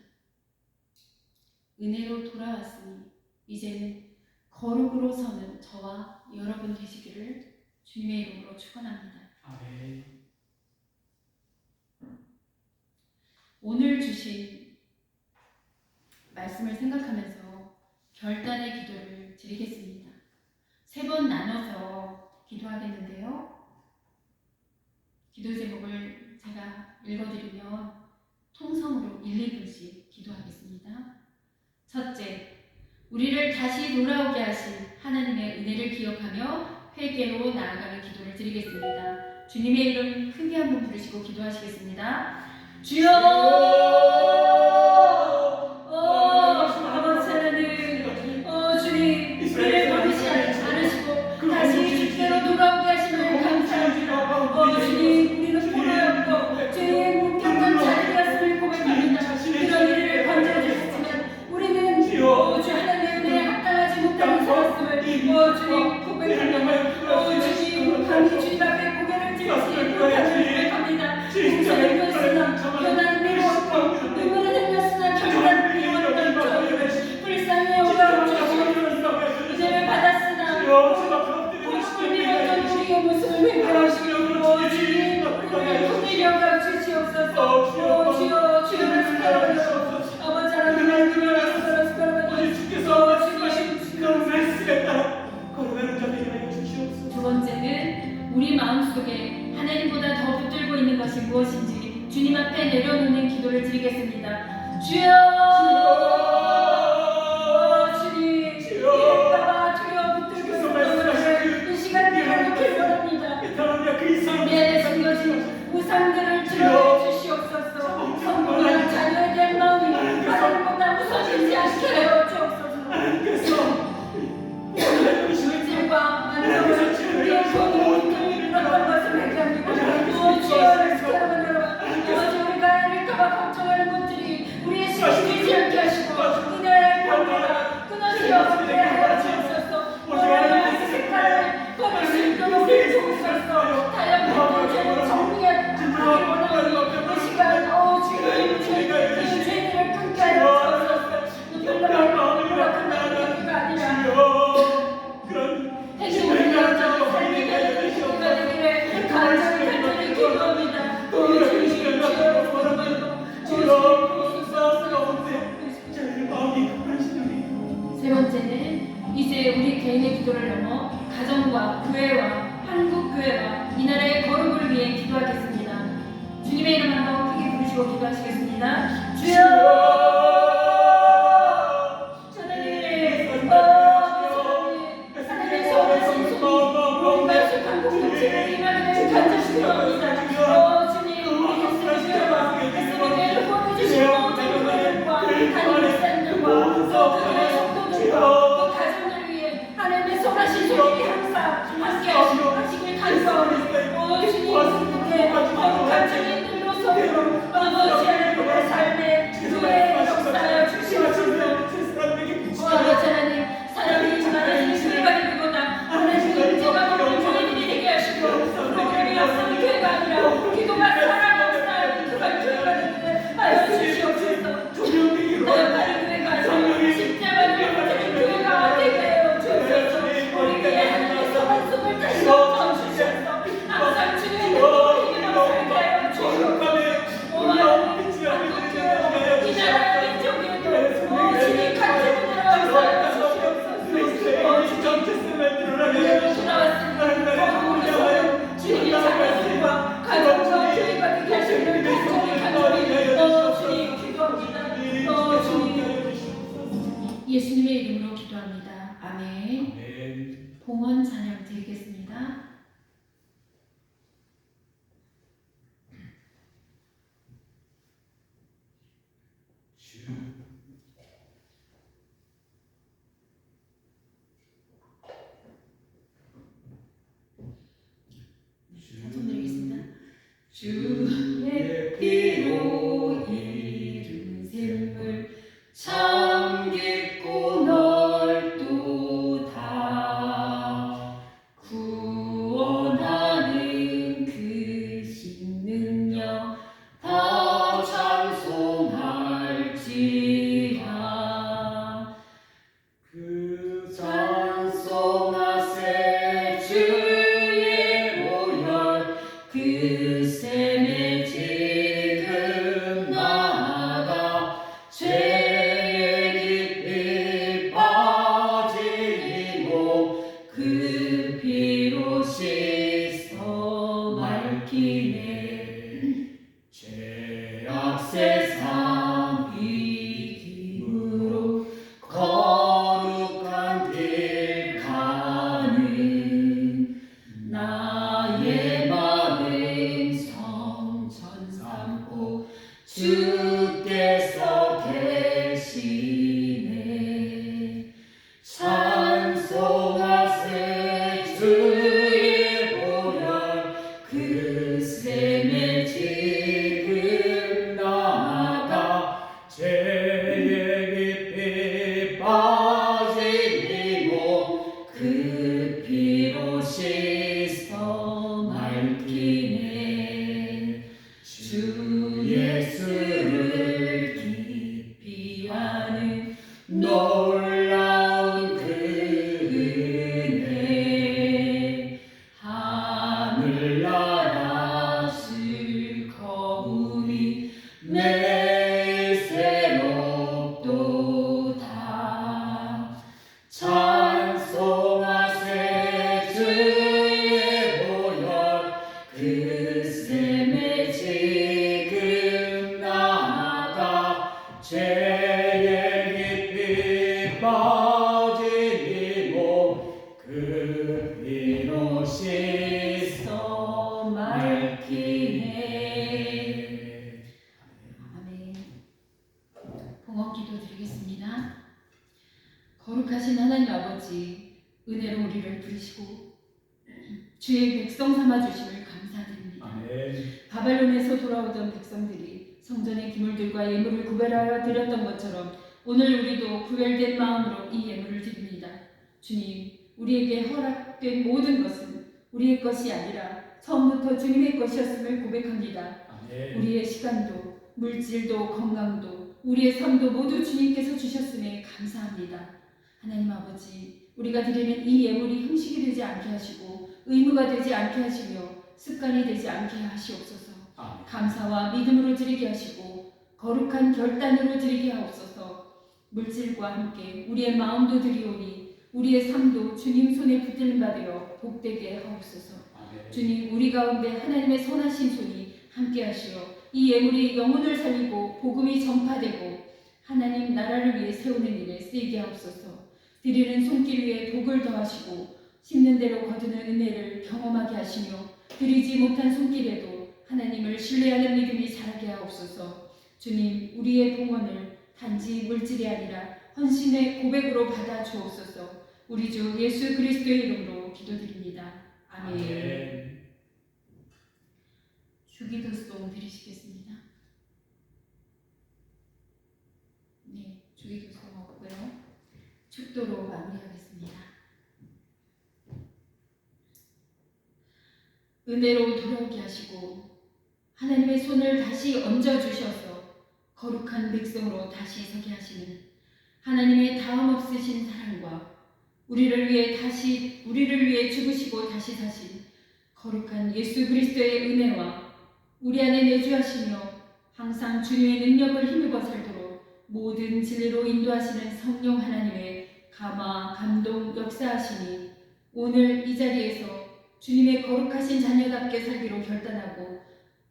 S2: 은혜로 돌아왔으니 이제는 거룩으로 서는 저와 여러분 되시기를 주님의 이름으로 축원합니다.
S1: 아멘.
S2: 오늘 주신 말씀을 생각하면서 결단의 기도를 드리겠습니다. 3번 나눠서 기도하겠는데요. 기도 제목을 제가 읽어드리면 통성으로 1, 2분씩 기도하겠습니다. 첫째, 우리를 다시 돌아오게 하신 하나님의 은혜를 기억하며 회개로 나아가는 기도를 드리겠습니다. 주님의 이름 크게 한번 부르시고 기도하시겠습니다. 주여! 아버지 하나님, 주님, 우리를 버리지 않으시고 다시 주께로 돌아오게 하심을 감사합니다. 주님, 우리는 포로였고 죄에 묶였던 자리였음을 고백합니다. 그런 일을 건져주셨지만 우리는 주 하나님의 은혜에 합당하지 못하는 살았음을 주님 고백합니다. 주님, 감히 주님 앞에 고개를 들지 못하는 고백합니다. 용서를 받으시나 변화는 필요 없고 무엇인지 주님 앞에 내려놓는 기도를 드리겠습니다. 주여! 주님, 이럴까봐 두려워 붙들고 이 시간 내려놓길 원합니다. 내 안에 숨겨진 우상들을 드러내 주시옵소서. 성공한 자녀에 대한 마음이 하나님보다 무서워지지 않게 하여 주옵소서. 물질과 만남을 우리의 손으로 어떤 것을 회개합니다. 주여, 우리가 이럴까봐 걱정하는 것들이 우리의 신이 되지 않게 하시고 그녀의 병마가 끊어지어 없게 하여 주옵소서. 이 색깔을 버릴 수 있도록 우리를 도우소서. 다양한 죄를 정리하기 원하오니 이 시간 주님 이 죄들을 끊게 하여 주옵소서. 눈물로 그런 얘기가 아니라 행복을 가져 삶의 행복가 되기를 간절히 기도합니다. 세 번째는 이제 우리 개인의 기도를 넘어 가정과 교회와 한국 교회와 이 나라의 거룩을 위해 기도하겠습니다. 주님의 이름 한번 크게 부르시고 기도하시겠습니다. 주여! 하나님의 선하신 손이 우리가 익숙한 공동체를 임하기를 간절히 기도합니다. 주님, 우리 예수님을 후원해주시고 모든 분들과 하나님의 사람들과 또 그들의 성도들과 또 가정을 위해 하나님의 선하신 손이 항상 함께 하시길 간구하오니 주님, 거룩한 주님들로 서로 아버지 하나님의 삶에 교회에 역사하여 주시옵소서. 하나님, 사람이 많아지는 교회가 되기보다 하나님 제가 먹는 교회들이 되게 하시고 교회를 역사하는 교회가 아니라 기도가 살아나는 그런 교회가 되게 하여 주시옵소서. 다른 교회가 아니라 십자가를 붙이는 교회가 되게 하여 주옵소서. 우리 위해 하나님의 선한 손을 다시 얹어 주셔서 항상 주님의 뜻대로 살게 하여 주시옵소서. 이 나라 민족에도 주님 같은 분으로 역사하여 주님의 자녀들과 가정과 교회가 되게 하시기를 간절히 주님 기도합니다. 주님 예수님의 이름으로 기도합니다. 아멘. 봉헌 찬양 드리겠습니다. 손 드리겠습니다. 주의 피로 이룬 샘물 참 깊고 넓도다. 구원하는 그 신능력 다 찬송할지라. 그 찬송하세 주의 모열 그 샘에 지금 나아가 죄의 깊이 빠진 이몸 그 피로 씻어 맑히네. 죄악 세상 이김으로 거룩한 길 가는 나의 마음 성전 삼고 주께서 계시네. 찬송하세 주의 보혈 그 샘에 지금 나아가 죄의 깊이 빠진 이몸 그 피로 씻어 맑히네. 주 예수를 깊이 아는 놀라운 그 은혜 하늘나라 즐거움이 매일 새롭도다. 찬송하세 주의 보혈 그 샘에 은혜로 우리를 부르시고 주의 백성 삼아 주심을 감사드립니다.
S1: 아멘.
S2: 바벨론에서 돌아오던 백성들이 성전의 기물들과 예물을 구별하여 드렸던 것처럼 오늘 우리도 구별된 마음으로 이 예물을 드립니다. 주님, 우리에게 허락된 모든 것은 우리의 것이 아니라 처음부터 주님의 것이었음을 고백합니다.
S1: 아멘.
S2: 우리의 시간도, 물질도, 건강도, 우리의 삶도 모두 주님께서 주셨음에 감사합니다. 하나님 아버지, 우리가 드리는 이 예물이 형식이 되지 않게 하시고 의무가 되지 않게 하시며 습관이 되지 않게 하시옵소서.
S1: 아멘.
S2: 감사와 믿음으로 드리게 하시고 거룩한 결단으로 드리게 하옵소서. 물질과 함께 우리의 마음도 드리오니 우리의 삶도 주님 손에 붙들림 받으여 복되게 하옵소서.
S1: 아멘.
S2: 주님, 우리 가운데 하나님의 선하신 손이 함께 하시어 이 예물이 영혼을 살리고 복음이 전파되고 하나님 나라를 위해 세우는 일에 쓰이게 하옵소서. 드리는 손길 위에 복을 더하시고 심는 대로 거두는 은혜를 경험하게 하시며 드리지 못한 손길에도 하나님을 신뢰하는 믿음이 자라게 하옵소서. 주님, 우리의 봉헌을 단지 물질이 아니라 헌신의 고백으로 받아 주옵소서. 우리 주 예수 그리스도의 이름으로 기도드립니다. 아멘.
S1: 아멘.
S2: 주기도송 드리시겠습니다. 네, 주기도송 없고요. 축도로 마무리하겠습니다. 은혜로 돌아오게 하시고 하나님의 손을 다시 얹어주셔서 거룩한 백성으로 다시 서게 하시는 하나님의 다음 없으신 사랑과 우리를 위해 죽으시고 다시 사신 거룩한 예수 그리스도의 은혜와 우리 안에 내주하시며 항상 주님의 능력을 힘입어 살도록 모든 진리로 인도하시는 성령 하나님의 감화, 감동, 역사하시니 오늘 이 자리에서 주님의 거룩하신 자녀답게 살기로 결단하고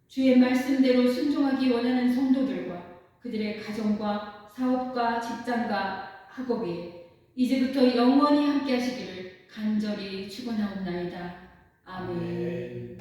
S2: 주의 말씀대로 순종하기 원하는 성도들과 그들의 가정과 사업과 직장과 학업에 이제부터 영원히 함께 하시기를 간절히 축원하옵나이다. 아멘.